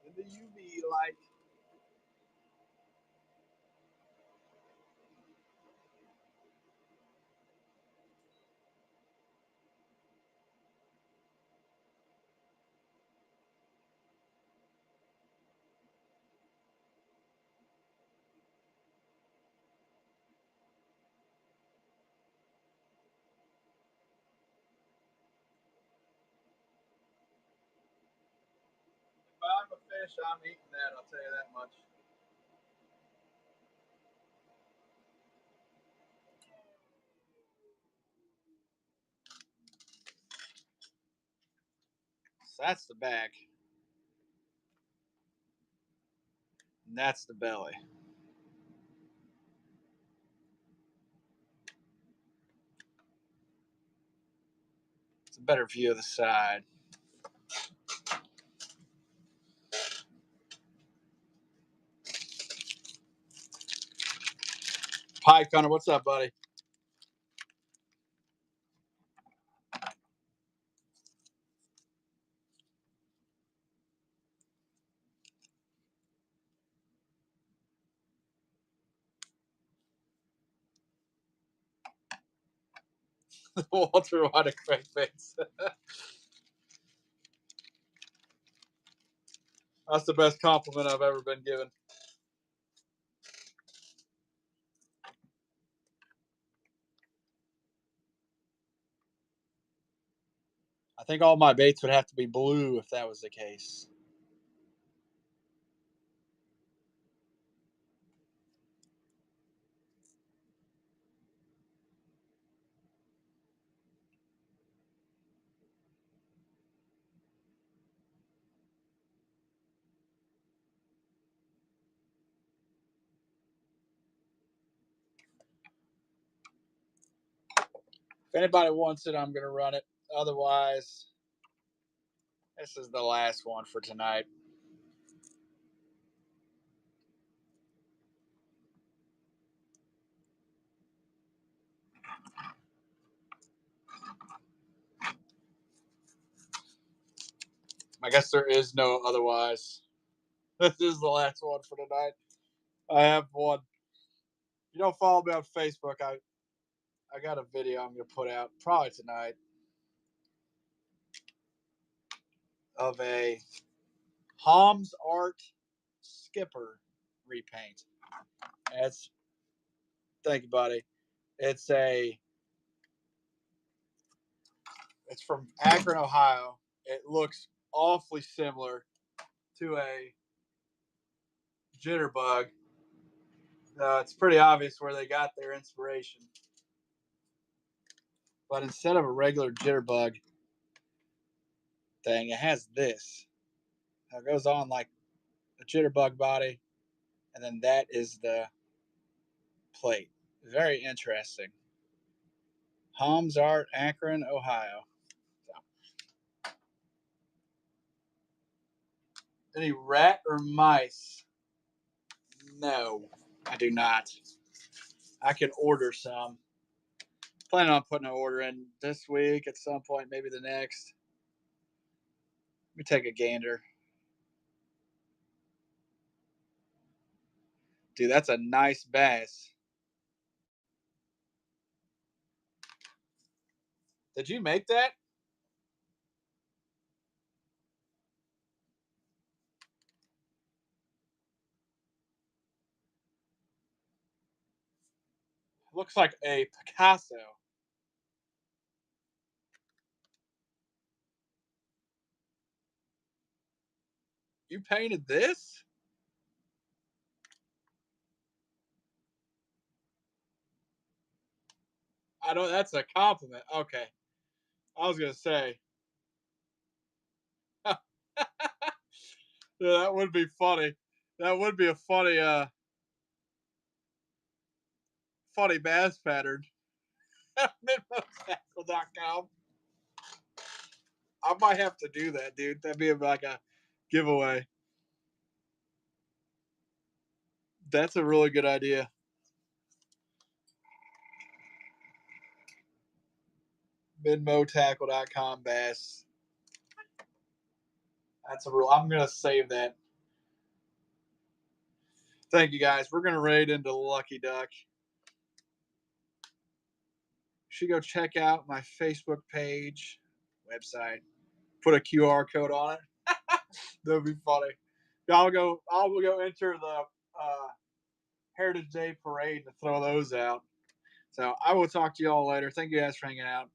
in the UV light. If I'm a fish, I'm eating that. I'll tell you that much. So that's the back, and that's the belly. It's a better view of the side. Hi, Connor. What's up, buddy? Walter White crankbaits. That's the best compliment I've ever been given. I think all my baits would have to be blue if that was the case. If anybody wants it, I'm going to run it. Otherwise, this is the last one for tonight. I guess there is no otherwise. This is the last one for tonight. I have one. If you don't follow me on Facebook, I got a video I'm going to put out probably tonight of a Hom's Art Skipper repaint. Thank you, buddy. It's from Akron, Ohio. It looks awfully similar to a jitterbug. It's pretty obvious where they got their inspiration. But instead of a regular jitterbug thing, it has this. Now it goes on like a jitterbug body, and then that is the plate. Very interesting. Hom's Art, Akron, Ohio. So. Any rat or mice? No, I do not. I can order some. Planning on putting an order in this week at some point, maybe the next. Let me take a gander. Dude, that's a nice bass. Did you make that? Looks like a Picasso. You painted this? I don't. That's a compliment. Okay, I was gonna say. Yeah, that would be funny. That would be a funny bass pattern. MinmoTackle.com. I might have to do that, dude. That'd be like a giveaway. That's a really good idea. MinmoTackle.com bass. That's a real. I'm gonna save that. Thank you guys. We're gonna raid into Lucky Duck. You should go check out my Facebook page, website. Put a QR code on it. That'd be funny. I'll go enter the Heritage Day Parade to throw those out. So I will talk to you all later. Thank you guys for hanging out.